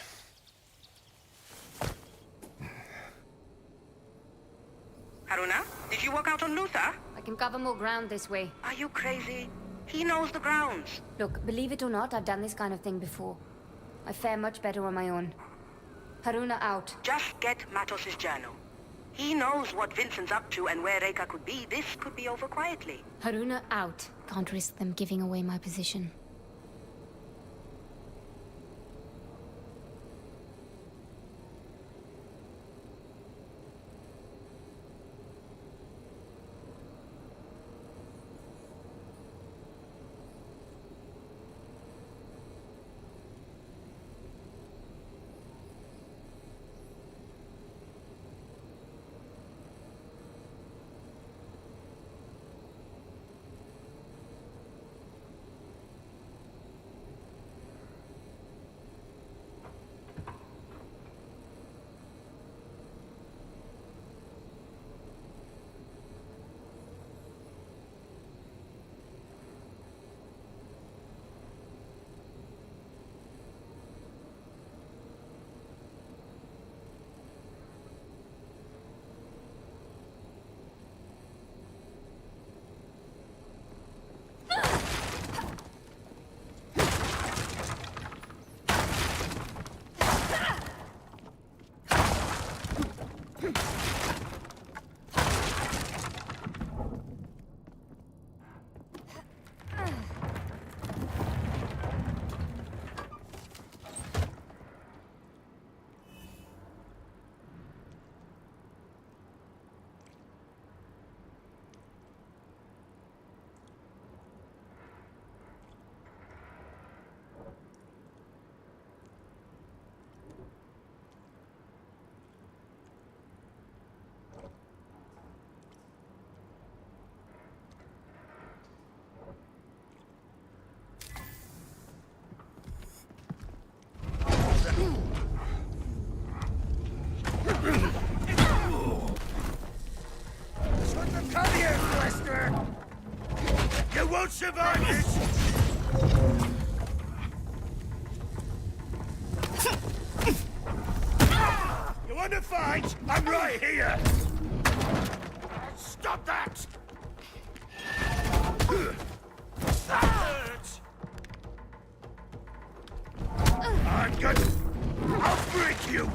Haruna, did you walk out on Luther? I can cover more ground this way. Are you crazy? He knows the grounds. Look, believe it or not, I've done this kind of thing before. I fare much better on my own. Haruna out. Just get Matos's journal. He knows what Vincent's up to and where Reka could be. This could be over quietly. Haruna out. Can't risk them giving away my position. You won't survive this! You want to fight? I'm right here! Stop that! That hurts! I'm gonna... I'll break you!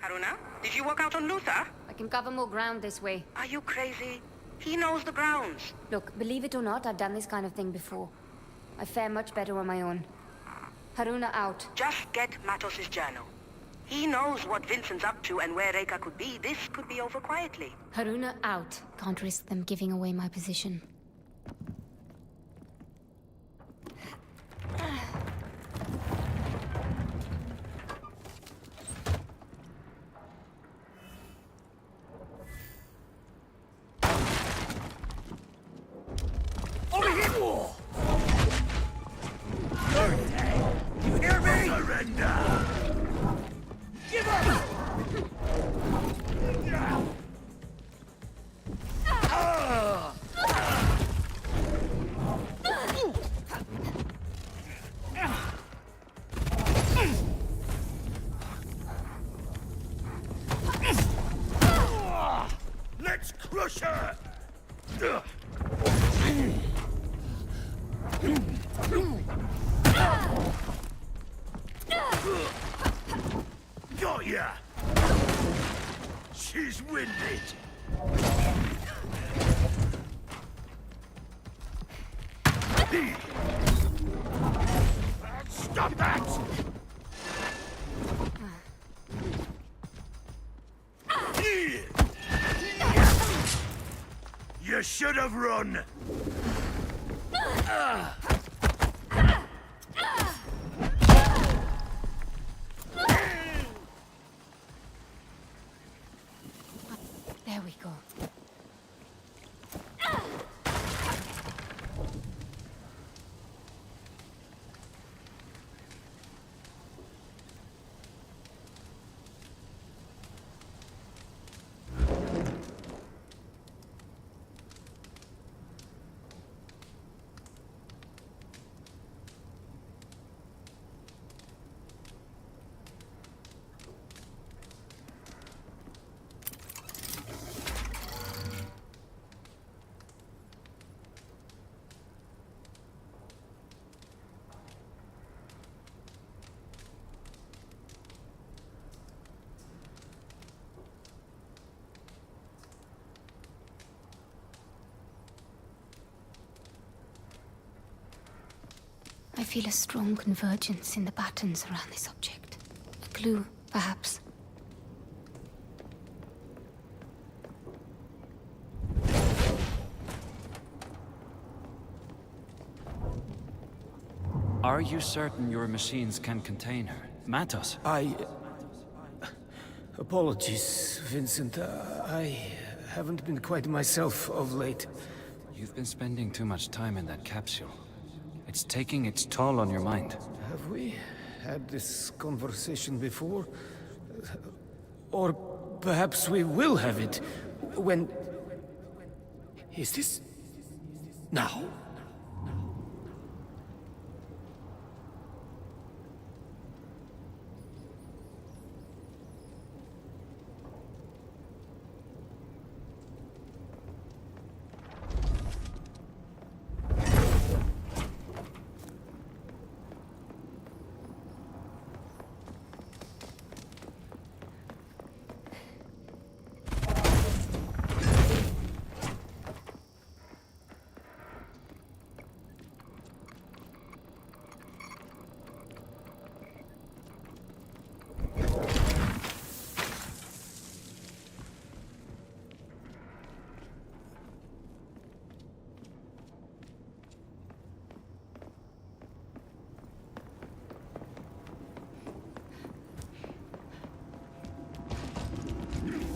Haruna, did you walk out on Luther? I can cover more ground this way. Are you crazy? He knows the grounds. Look, believe it or not, I've done this kind of thing before. I fare much better on my own. Haruna out. Just get Matos's journal. He knows what Vincent's up to and where Reka could be. This could be over quietly. Haruna out. Can't risk them giving away my position. Over here! You hear me? Surrender! Give up! Let's crush her! Got ya! She's winded! Stop that! You should have run! There we go. I feel a strong convergence in the patterns around this object. A clue, perhaps. Are you certain your machines can contain her? Matos? Apologies, Vincent. I haven't been quite myself of late. You've been spending too much time in that capsule. It's taking its toll on your mind. Have we had this conversation before? Or perhaps we will have it when... Is this... now?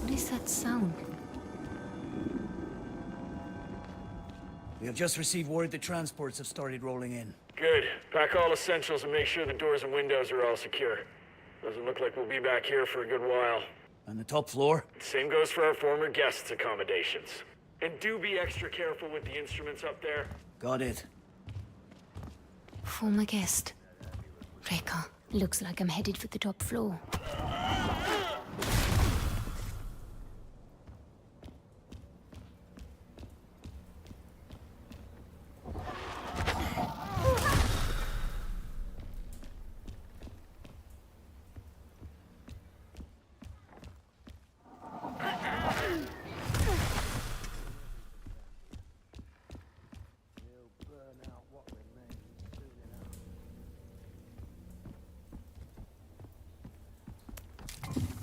What is that sound? We have just received word that transports have started rolling in. Good. Pack all essentials and make sure the doors and windows are all secure. Doesn't look like we'll be back here for a good while. On the top floor? Same goes for our former guests' accommodations. And do be extra careful with the instruments up there. Got it. Former guest. Rekka, looks like I'm headed for the top floor.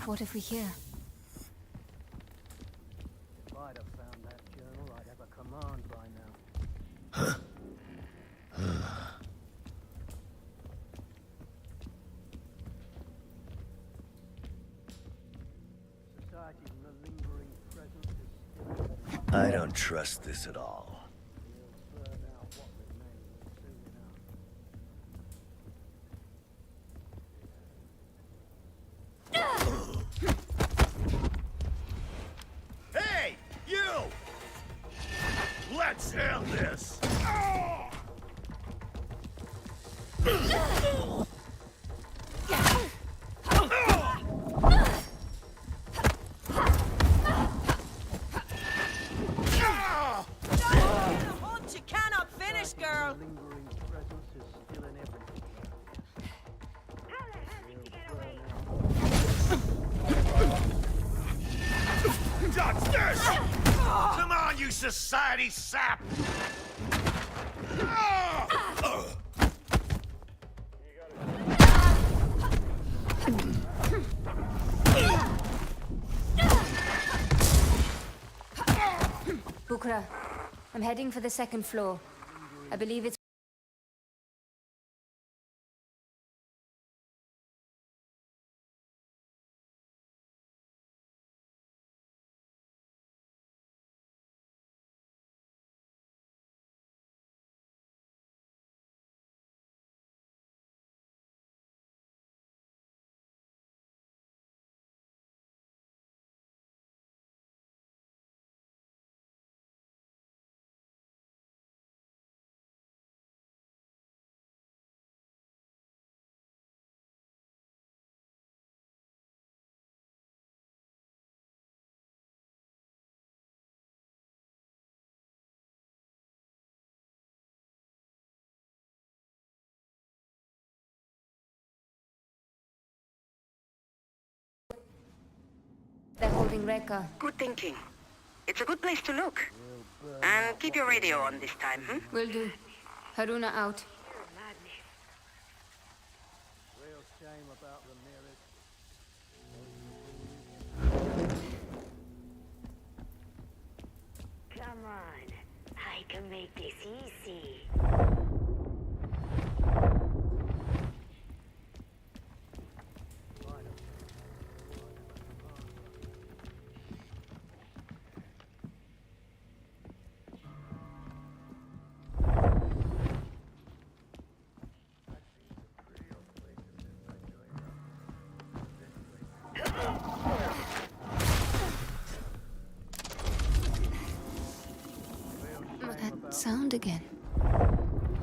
What have we here? If I'd have found that journal, I'd have a command by now. Society's malingering presence is still... I don't trust this at all. Hey, you! Let's end this! Hunt you cannot finish, girl! Malingering presence is still in everything. Dodge this! Come on, you society sap! Ah! Bukra, I'm heading for the second floor. I believe it's... They're holding Rekka. Good thinking. It's a good place to look. And keep your radio on this time, hmm? Will do. Haruna out. Real shame about the nearest. Come on. I can make this easy. That sound again.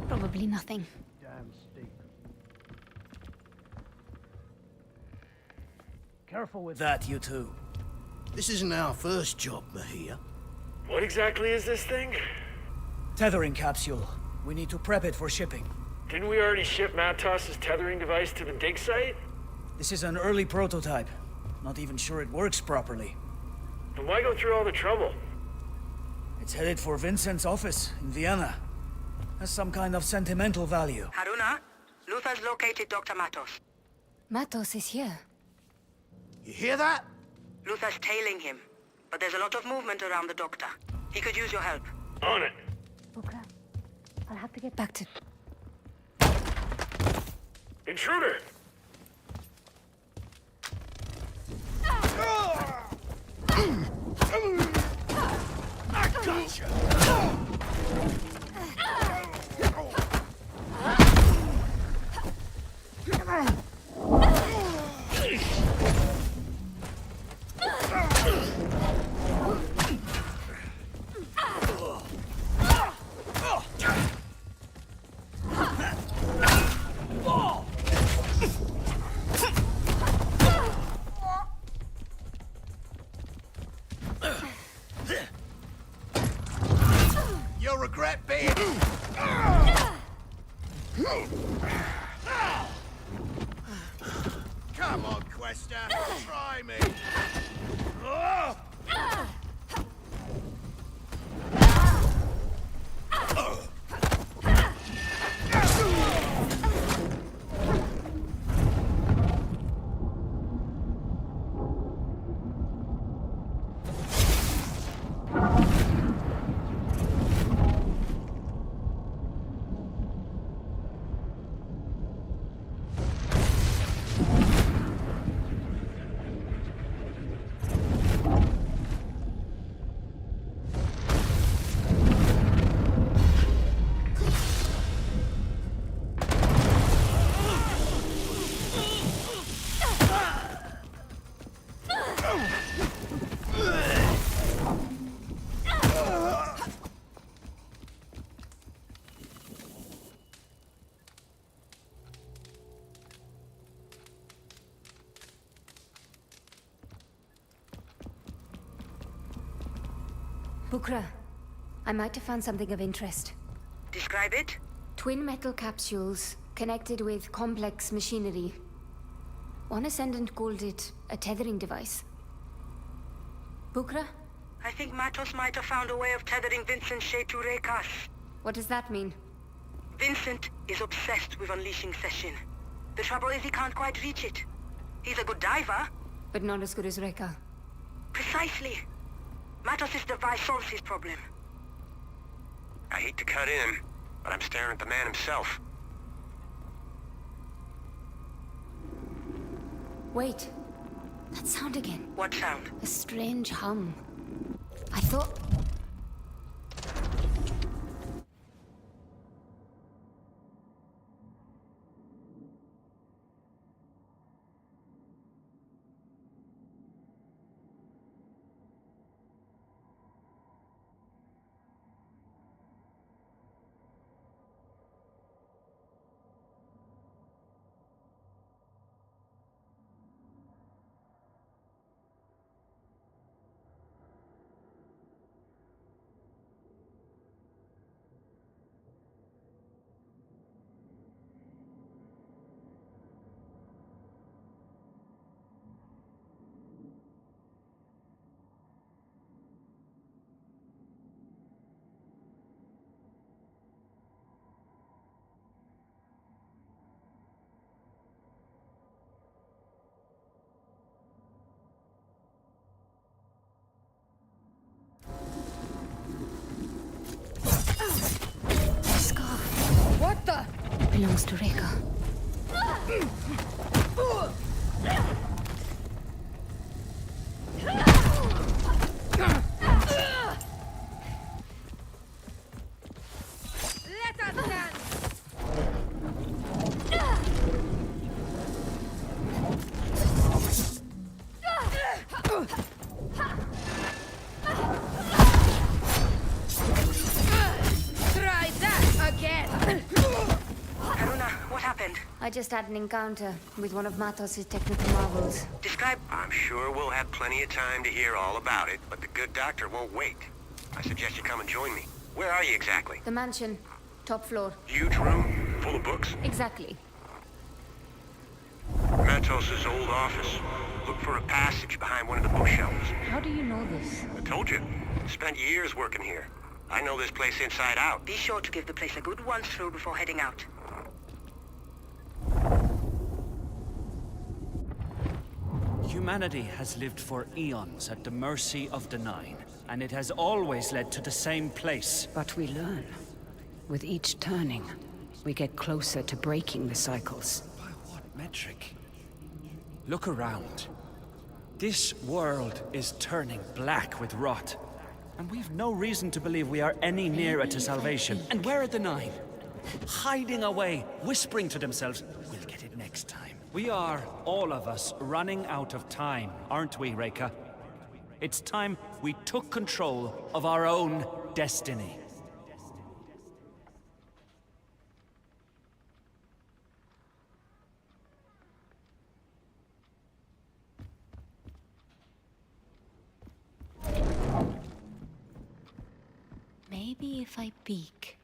Probably nothing. Damn steep. Careful with that, you two. This isn't our first job, Mahia. What exactly is this thing? Tethering capsule. We need to prep it for shipping. Didn't we already ship Matos's tethering device to the dig site? This is an early prototype. Not even sure it works properly. Then why go through all the trouble? It's headed for Vincent's office in Vienna. Has some kind of sentimental value. Haruna, Luther's located Dr. Matos. Matos is here. You hear that? Luther's tailing him, but there's a lot of movement around the doctor. He could use your help. On it. Bukra, I'll have to get back to... Intruder! I gotcha! You'll regret being... Come on, Quester, try me. Bukra, I might have found something of interest. Describe it? Twin metal capsules connected with complex machinery. One ascendant called it a tethering device. Bukra? I think Matos might have found a way of tethering Vincent's shade to Rekas. What does that mean? Vincent is obsessed with unleashing Session. The trouble is he can't quite reach it. He's a good diver. But not as good as Rekka. Precisely. Matos' device solves his problem. hate to cut in, but I'm staring at the man himself. Wait. That sound again. What sound? A strange hum. I thought... What the? belongs to Reka. Let us dance! Try that again! Haruna, what happened? I just had an encounter with one of Matos' technical marvels. Describe... I'm sure we'll have plenty of time to hear all about it, but the good doctor won't wait. I suggest you come and join me. Where are you exactly? The mansion. Top floor. Huge room, full of books? Exactly. Matos' old office. Look for a passage behind one of the bookshelves. How do you know this? I told you. Spent years working here. I know this place inside out. Be sure to give the place a good once through before heading out. Humanity has lived for eons at the mercy of the Nine, and it has always led to the same place. But we learn. With each turning, we get closer to breaking the cycles. By what metric? Look around. This world is turning black with rot, and we've no reason to believe we are any nearer to salvation. And where are the Nine? Hiding away, whispering to themselves, we'll get it next time. We are, all of us, running out of time, aren't we, Reka? It's time we took control of our own destiny. Maybe if I peek.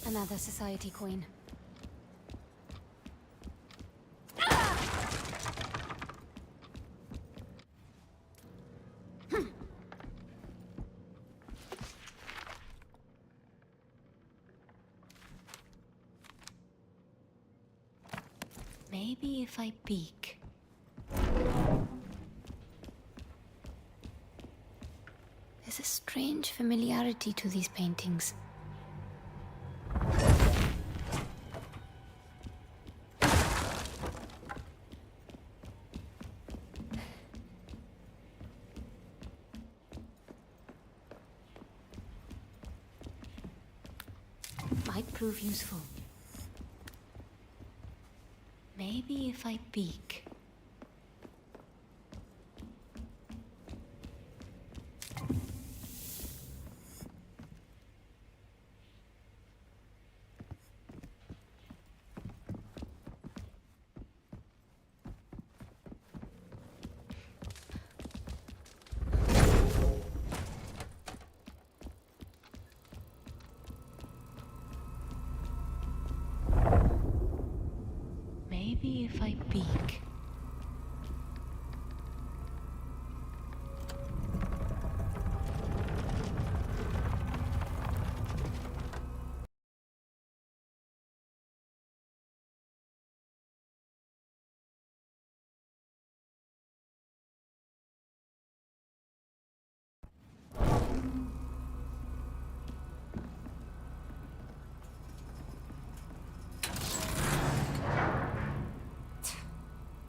Another society coin. Maybe if I peek. There's a strange familiarity to these paintings. Might prove useful. Maybe if I peek. Maybe if I peek.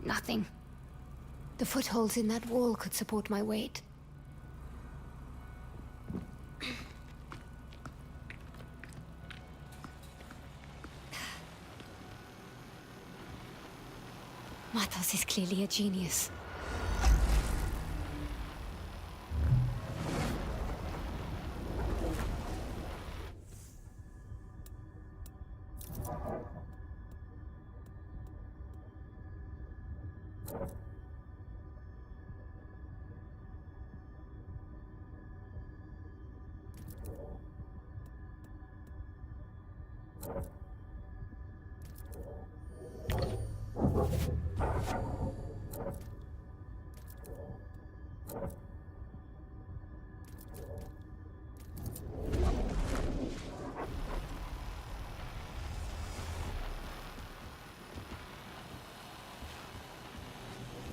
Nothing. The footholds in that wall could support my weight. Matos is clearly a genius.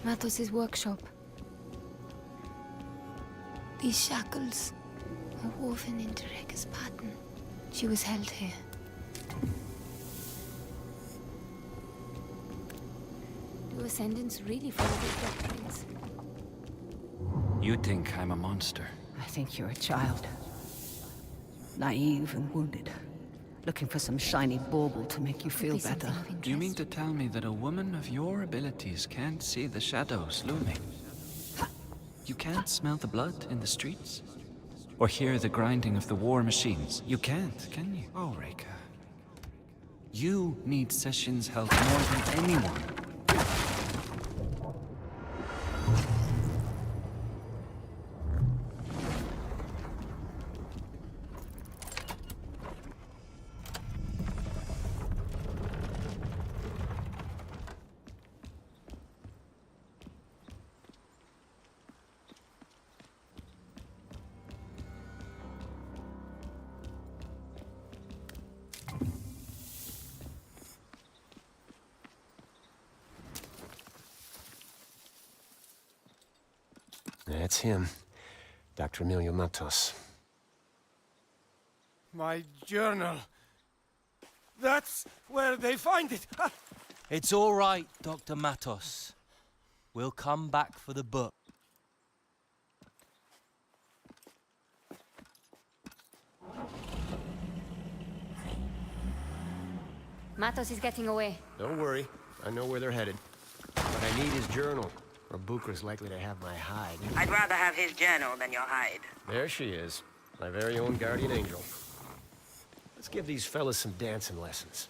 Matos' workshop. These shackles are woven into Reka's pattern. She was held here. Do Ascendants really follow these doctrines? You think I'm a monster? I think you're a child. Naive and wounded. Looking for some shiny bauble to make you feel better. Do you mean to tell me that a woman of your abilities can't see the shadows looming? You can't smell the blood in the streets? Or hear the grinding of the war machines? You can't, can you? Oh, Reka. You need Sessions' help more than anyone. That's him. Dr. Emilio Matos. My journal. That's where they find it. It's all right, Dr. Matos. We'll come back for the book. Matos is getting away. Don't worry. I know where they're headed. But I need his journal, or Bucra's likely to have my hide. I'd rather have his journal than your hide. There she is. My very own guardian angel. Let's give these fellas some dancing lessons.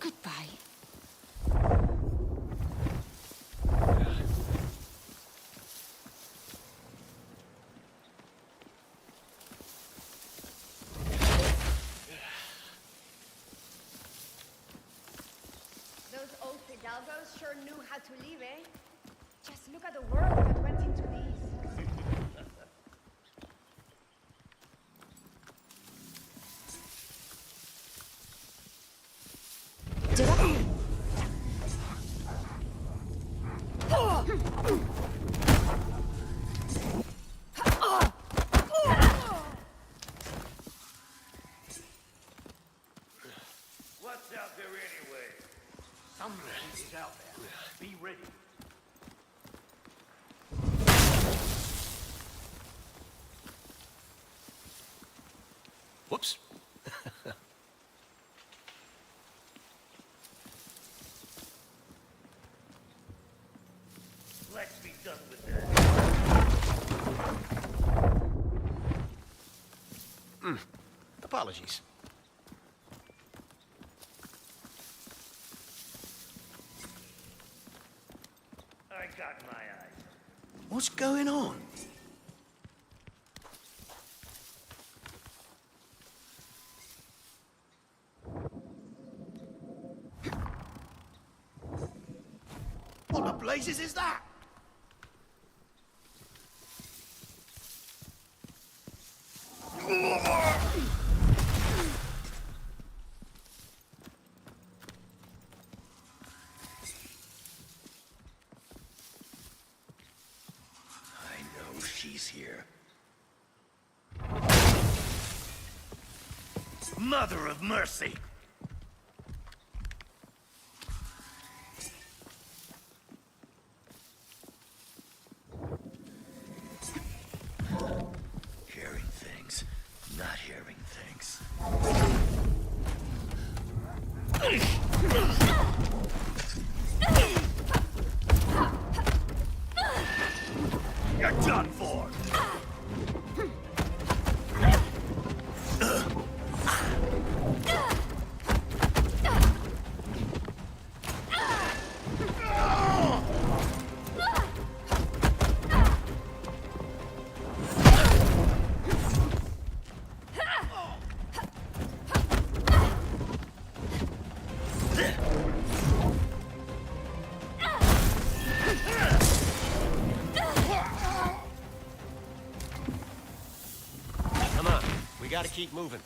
Goodbye. Those old Hidalgos sure knew how to live, eh? Just look at the work that went into these. Did I? What's out there anyway? Something is out there. Be ready. Whoops. Let's be done with that. Apologies. I got my eyes. What's going on? What the blazes is that? I know she's here. Mother of mercy! Hearing things, not hearing things. You're done for! Come on, we gotta keep moving.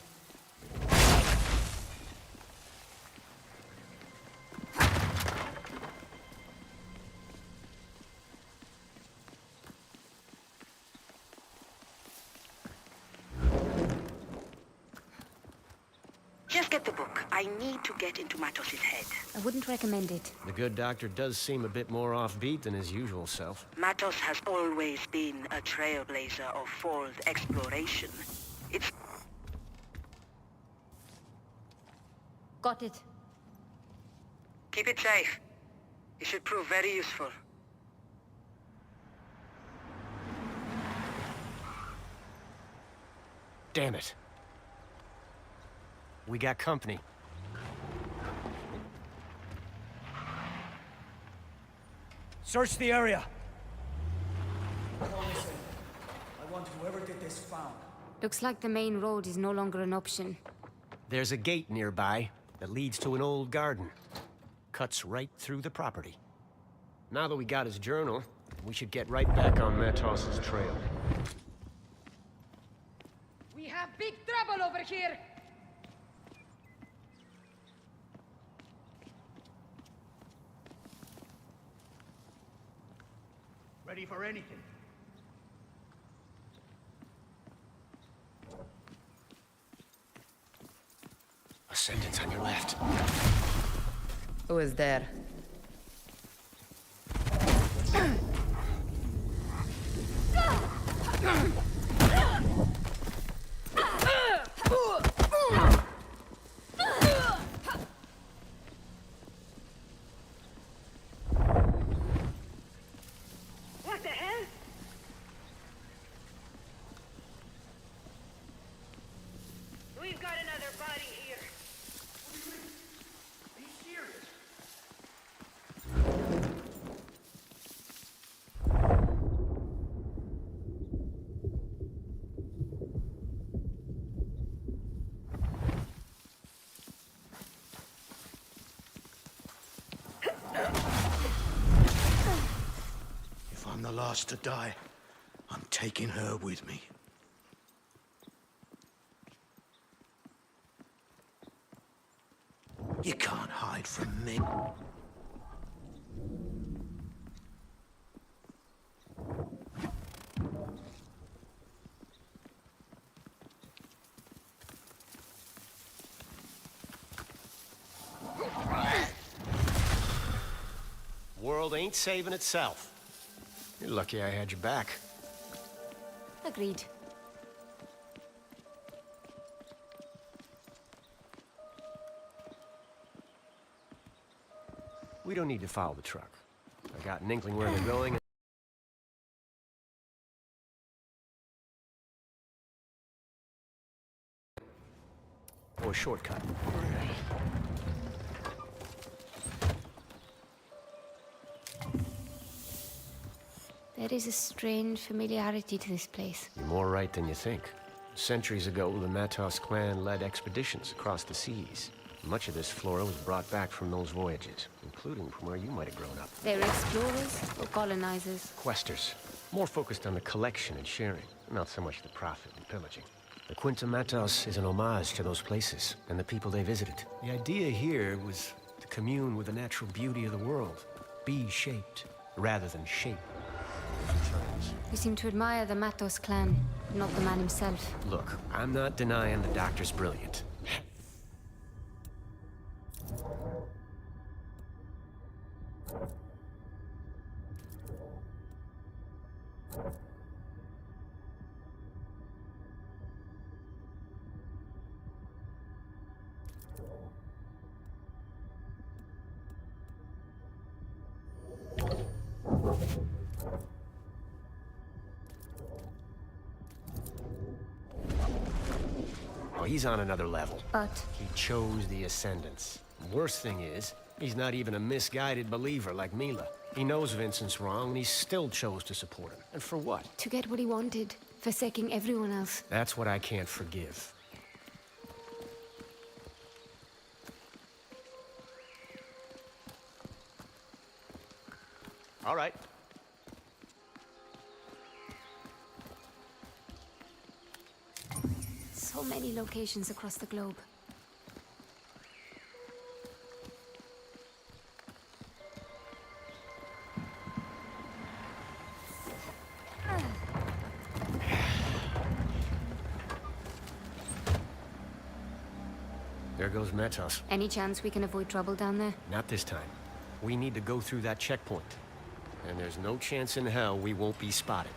Just get the book. I need to get into Matos's head. I wouldn't recommend it. The good doctor does seem a bit more offbeat than his usual self. Matos has always been a trailblazer of fold exploration. It's... Got it. Keep it safe. It should prove very useful. Damn it. We got company. Search the area. Listen, I want whoever did this found. Looks like the main road is no longer an option. There's a gate nearby that leads to an old garden. Cuts right through the property. Now that we got his journal, we should get right back on Matos's trail. We have big trouble over here! Ready for anything. Ascendants on your left. Who is there? What the hell? We've got another body here. Be serious. If I'm the last to die, I'm taking her with me. You can't hide from me. World ain't saving itself. You're lucky I had your back. Agreed. We don't need to follow the truck. I got an inkling where they're going. Or shortcut. There is a strange familiarity to this place. You're more right than you think. Centuries ago, the Matos clan led expeditions across the seas. Much of this flora was brought back from those voyages, including from where you might have grown up. They were explorers or colonizers? Questers. More focused on the collection and sharing, not so much the profit and pillaging. The Quinta Matos is an homage to those places and the people they visited. The idea here was to commune with the natural beauty of the world. Be shaped, rather than shape. You seem to admire the Matos clan, not the man himself. Look, I'm not denying the doctor's brilliant. Oh, he's on another level. But He chose the Ascendants. Worst thing is, he's not even a misguided believer like Mila. He knows Vincent's wrong, and he still chose to support him. And for what? to get what he wanted, forsaking everyone else. That's what I can't forgive. All right. So many locations across the globe. There goes Metos. Any chance we can avoid trouble down there? Not this time. We need to go through that checkpoint. And there's no chance in hell we won't be spotted.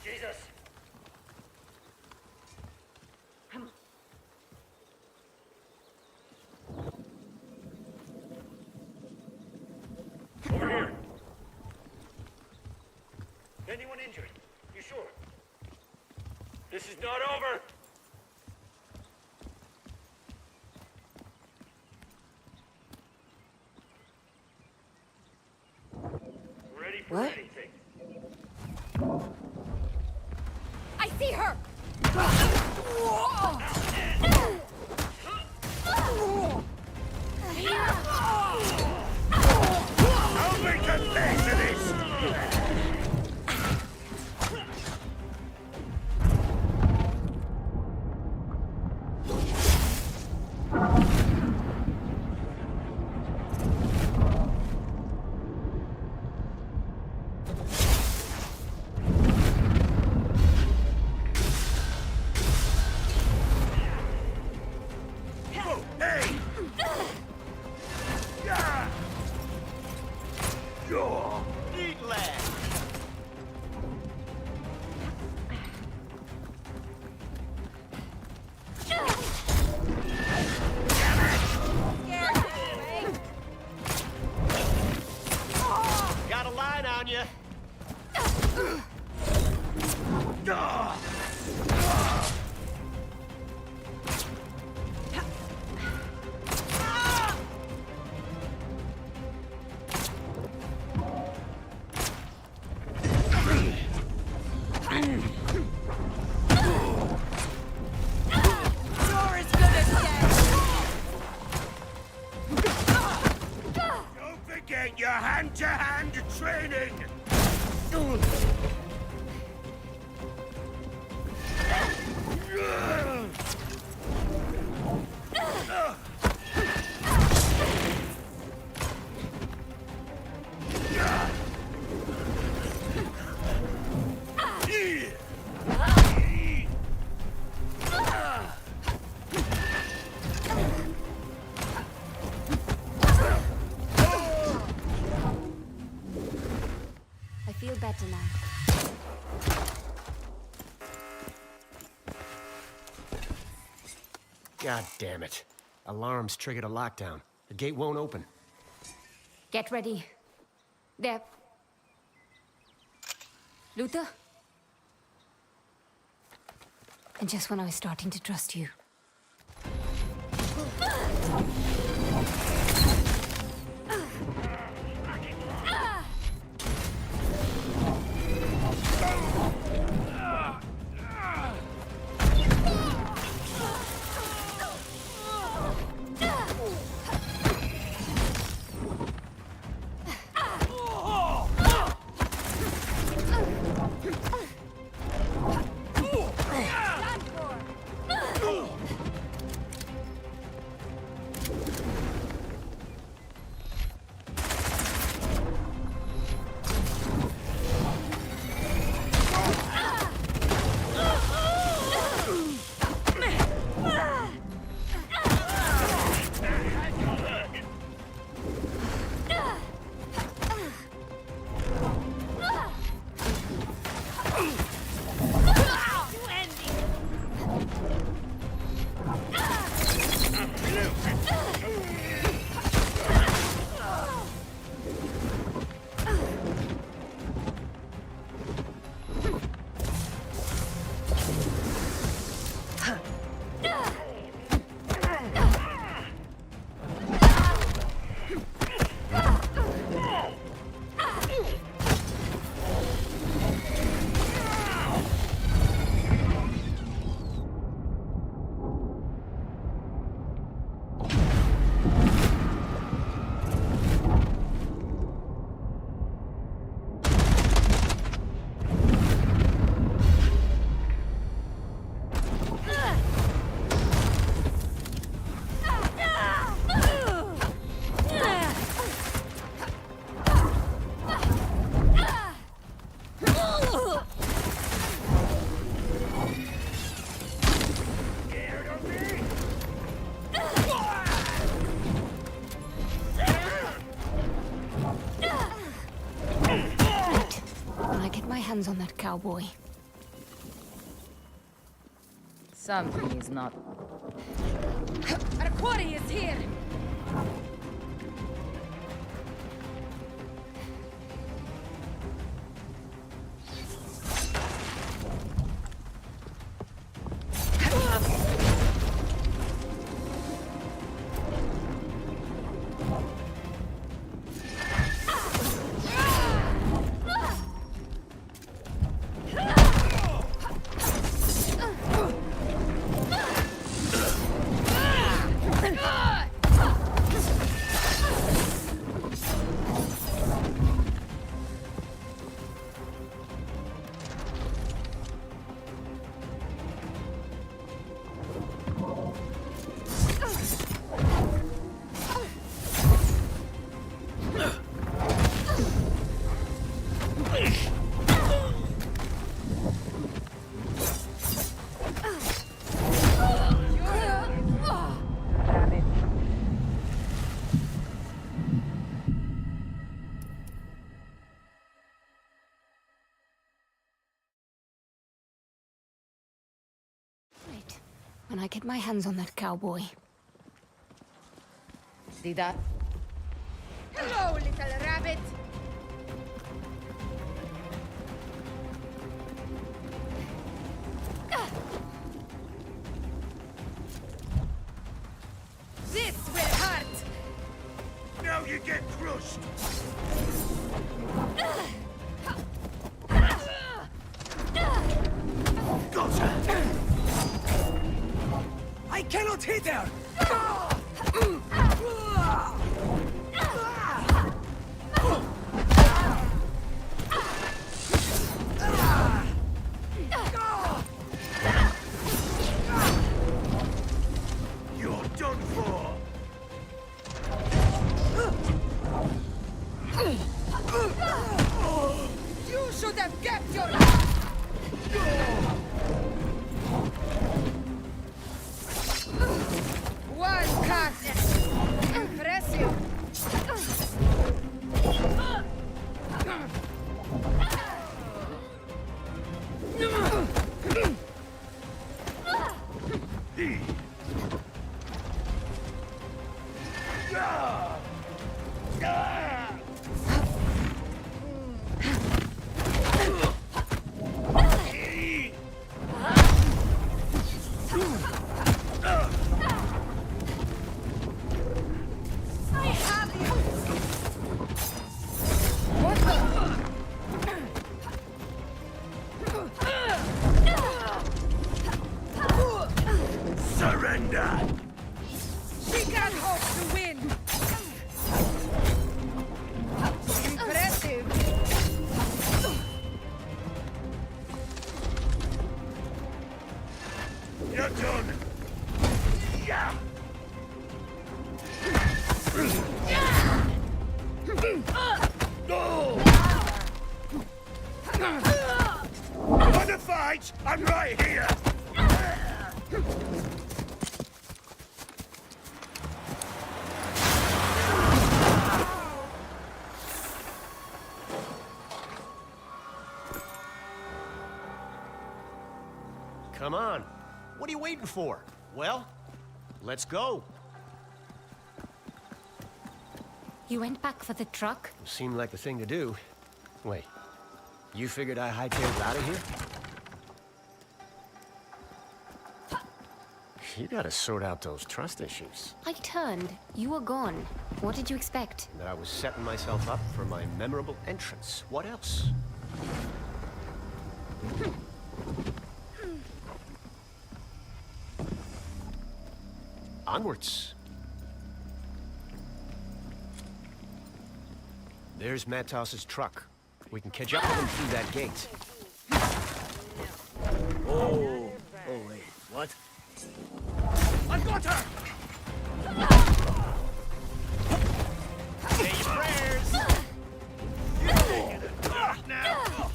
Jesus! Over here! Anyone injured? You sure? This is not over! Ready for What? anything. I see her! I'll make a mess of this! Hey! Eat lad! Got a line on you. You're as good as dead! Don't forget your hand-to-hand training! I feel better now. God damn it. Alarms triggered a lockdown. The gate won't open. Get ready. There. Luther? And just when I was starting to trust you. hands on that cowboy. Something is not. Our quarry is here! When I get my hands on that cowboy. See that? Hello, little rabbit! This will hurt! Now you get crushed! Gotcha! I cannot hit her! You're done for! You should have kept your... One cut! Impressive! Surrender! She can't hope to win! Impressive! You're done! Yeah! Want to fight? I'm right here! Come on. What are you waiting for? Well, let's go. You went back for the truck? Seemed like the thing to do. Wait, you figured I hightailed out of here? You gotta sort out those trust issues. I turned. You were gone. What did you expect? That I was setting myself up for my memorable entrance. What else? Onwards. There's Matos's truck. We can catch up with him through that gate. Oh, wait, what? I've got her! Say your prayers! You're taking a dirt now!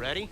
ready?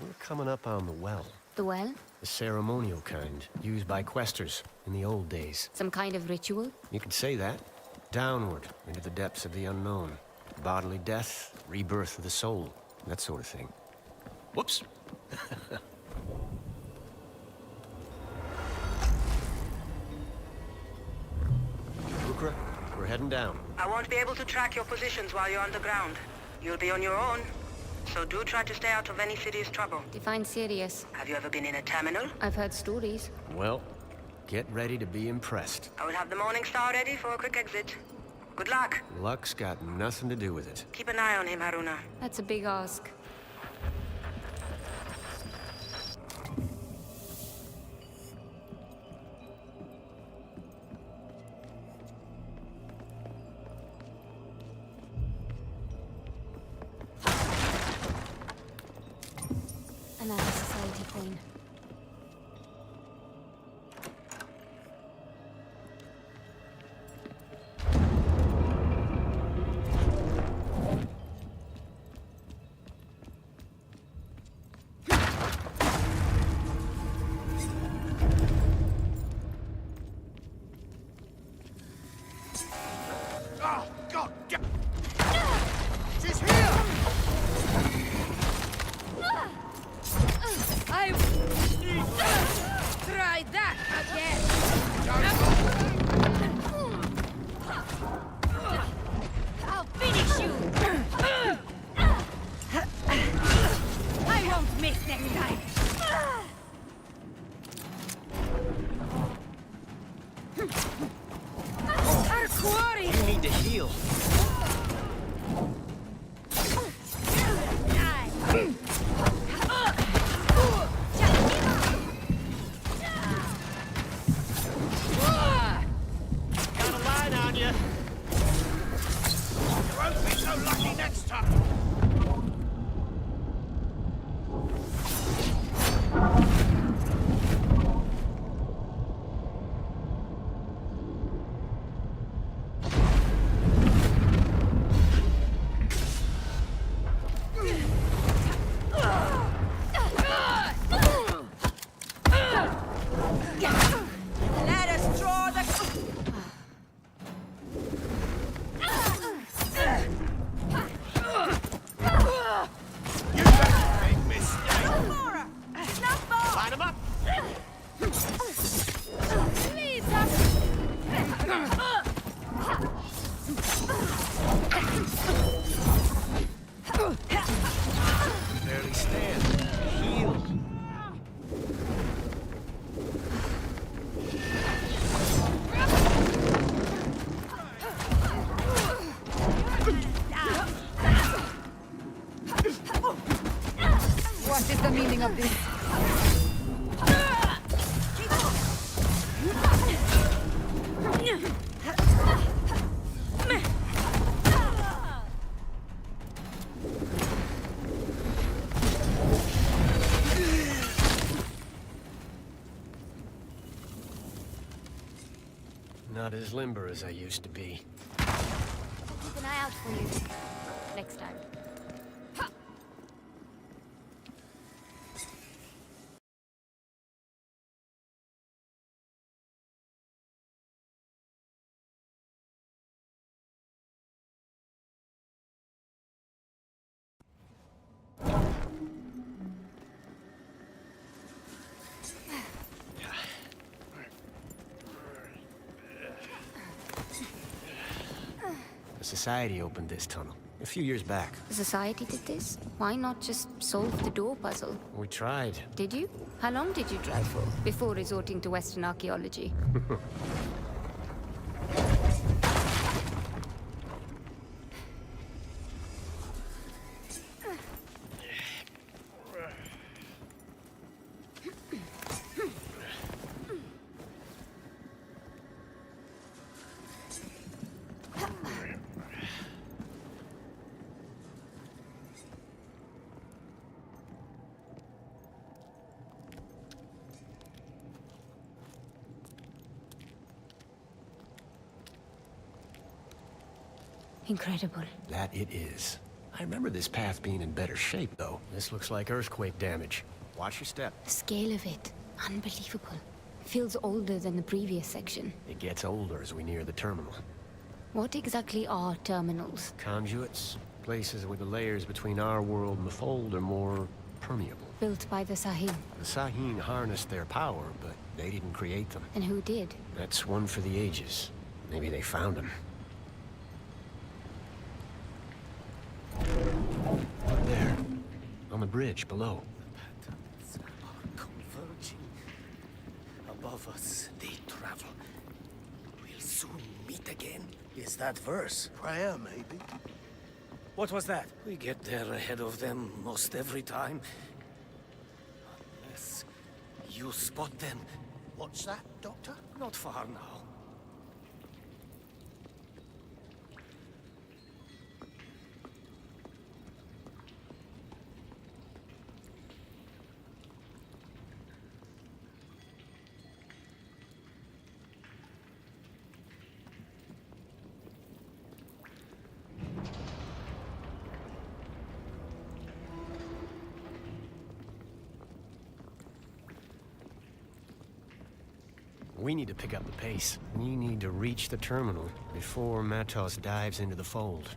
We're coming up on the well. The well? The ceremonial kind, used by questers in the old days. Some kind of ritual? You could say that. Downward, into the depths of the unknown. Bodily death, rebirth of the soul, that sort of thing. Whoops. Ukra, we're heading down. I won't be able to track your positions while you're underground. You'll be on your own, so do try to stay out of any serious trouble. Define serious. Have you ever been in a terminal? I've heard stories. Well, get ready to be impressed. I will have the Morning Star ready for a quick exit. Good luck. Luck's got nothing to do with it. Keep an eye on him, Haruna. That's a big ask. Another society queen. Oh, God! She's here! I... Try that again! I'll finish you! I won't miss next time! Our quarry! You need to heal. Got a line on you. You won't be so lucky next time. Let us draw the... You make a big mistake. Line 'em up. Barely stand. Heal. What is the meaning of this? Not as limber as I used to be. I'll keep an eye out for you. Next time. The Society opened this tunnel a few years back. The Society did this? Why not just solve the door puzzle? We tried. Did you? How long did you try for, before resorting to Western archaeology? Incredible. That it is. I remember this path being in better shape, though. This looks like earthquake damage. Watch your step. The scale of it, unbelievable. Feels older than the previous section. It gets older as we near the terminal. What exactly are terminals? Conduits. Places where the layers between our world and the Fold are more permeable. Built by the Sahim. The Sahim harnessed their power, but they didn't create them. And who did? That's one for the ages. Maybe they found them. There. On the bridge below. Patterns are converging. Above us, they travel. We'll soon meet again. Is that verse? Prayer, maybe. What was that? We get there ahead of them most every time. Unless you spot them. What's that, Doctor? Not far now. We need to pick up the pace. We need to reach the terminal before Matos dives into the Fold.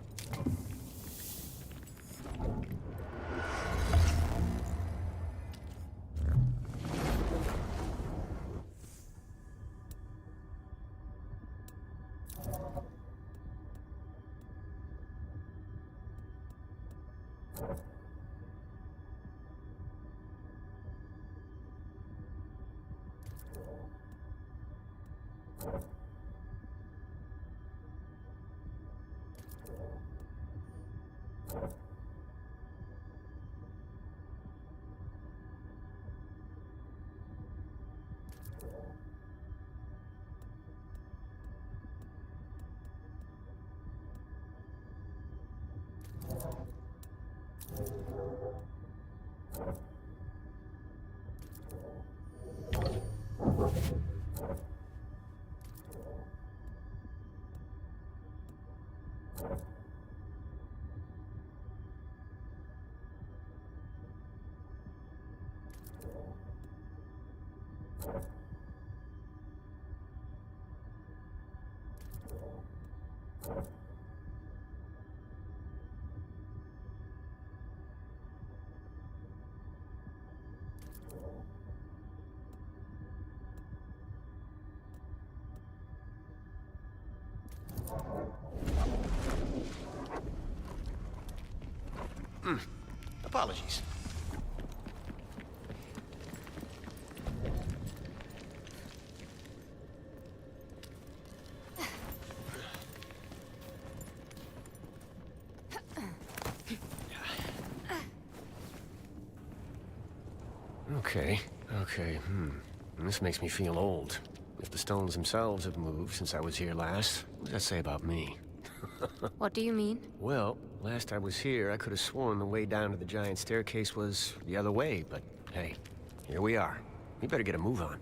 Apologies. Okay. This makes me feel old. If the stones themselves have moved since I was here last, what does that say about me? What do you mean? Well, last I was here, I could have sworn the way down to the giant staircase was the other way, but hey, here we are. We better get a move on.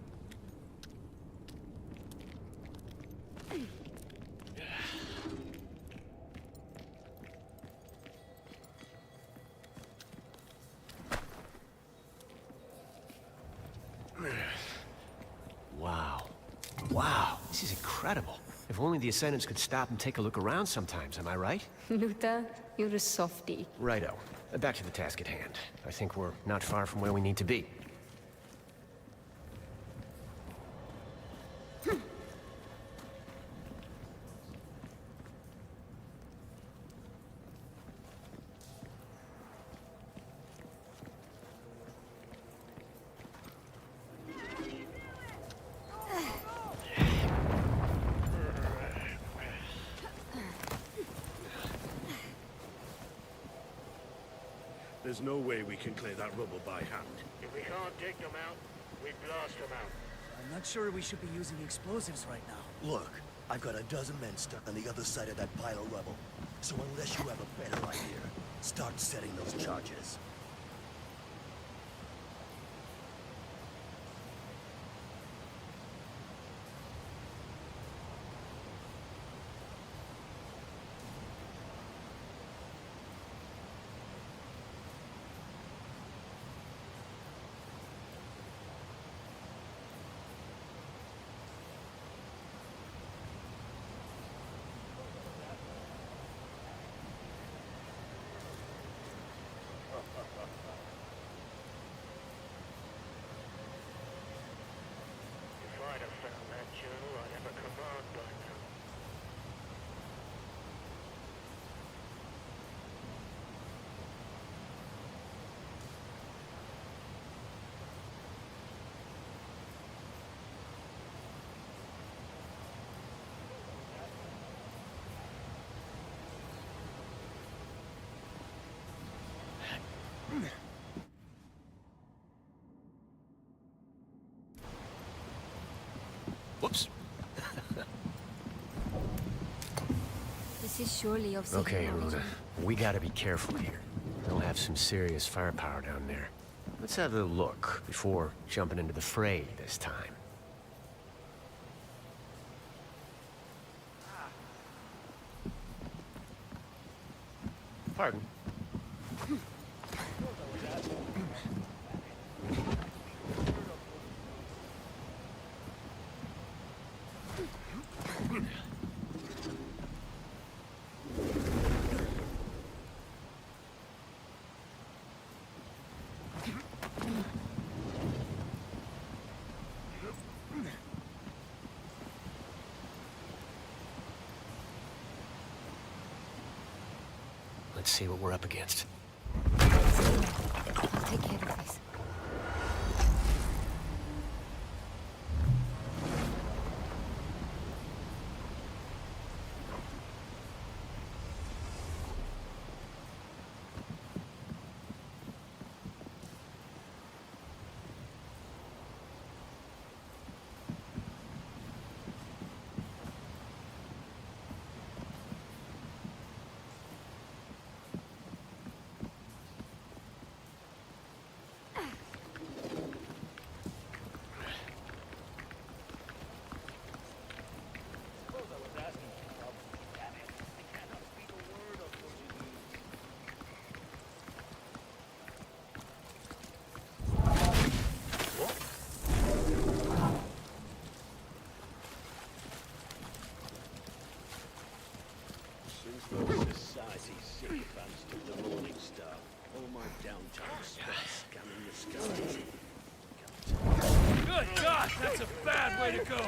Wow, this is incredible. If only the Ascendants could stop and take a look around sometimes, am I right? Luther, you're a softie. Righto. Back to the task at hand. I think we're not far from where we need to be. There's no way we can clear that rubble by hand. If we can't dig them out, we blast them out. I'm not sure we should be using explosives right now. Look, I've got a dozen men stuck on the other side of that pile of rubble. So unless you have a better idea, start setting those charges. If I'd have found that journal, I'd have a command by now. Whoops. This is surely of Okay, Sahara Haruna. region. We gotta be careful here. They'll have some serious firepower down there. Let's have a look before jumping into the fray this time. Pardon? Let's see what we're up against. I'll take care of this. Since those society sycophants took the Morning Star, all my downtime spent scanning the skies. Good God, that's a bad way to go.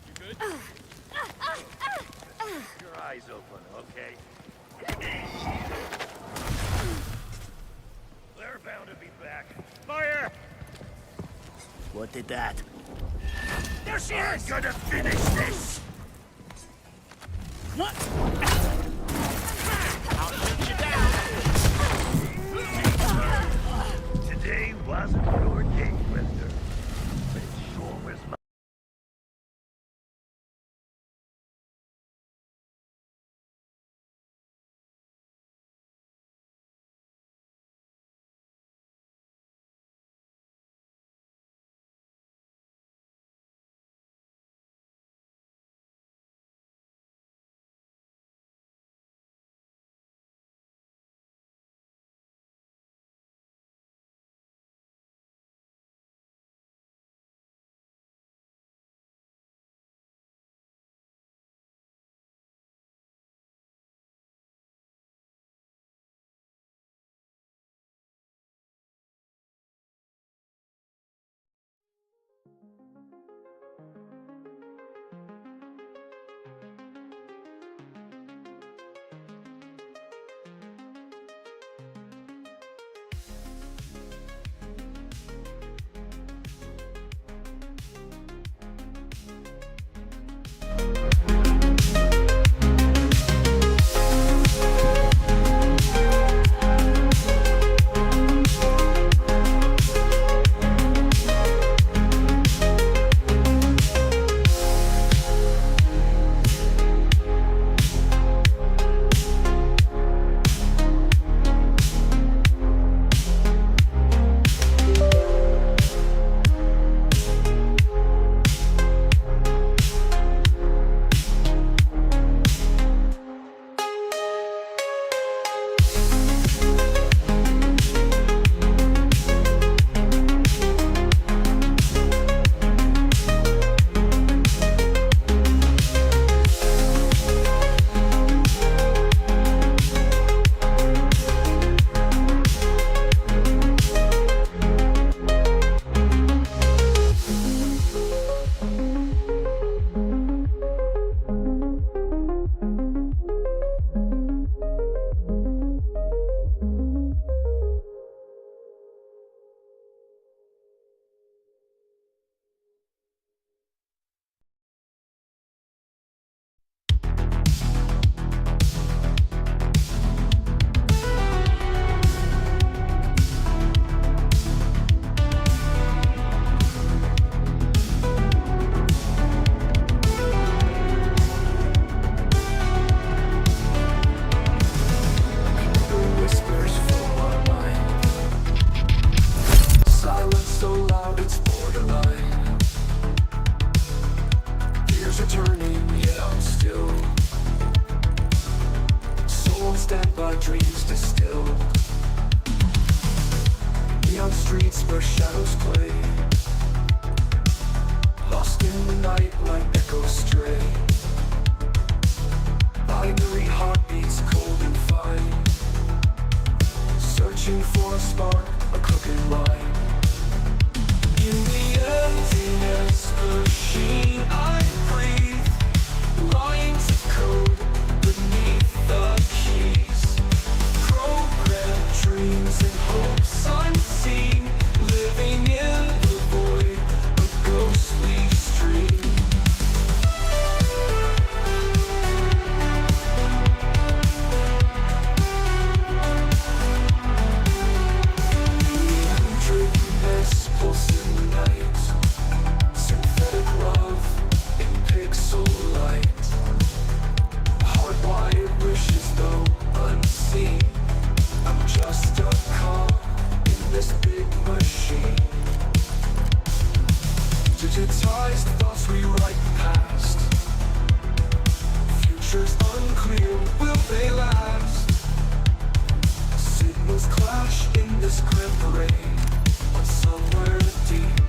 You good? Your eyes open, okay? They're bound to be back. Fire! What did that? There she I'm is! gonna finish this! What? I'll shoot you down! Today wasn't your day, Wester. But it sure was mine. dreams distilled. Neon streets where shadows play, lost in the night like echoes stray. Binary heartbeats cold and fine, searching for a spark, a crooked line. In the emptiness, the sheen I breathe, lines of code beneath the keys. Programmed dreams and hopes unseen, living in the void, a ghostly stream. Dreamless pulse in the night, synthetic love in pixel light. Hardwired wishes though unseen, I'm just a cog in this big machine. Digitized thoughts rewrite the past, futures unclear, will they last? Signals clash in this grim parade, but somewhere deep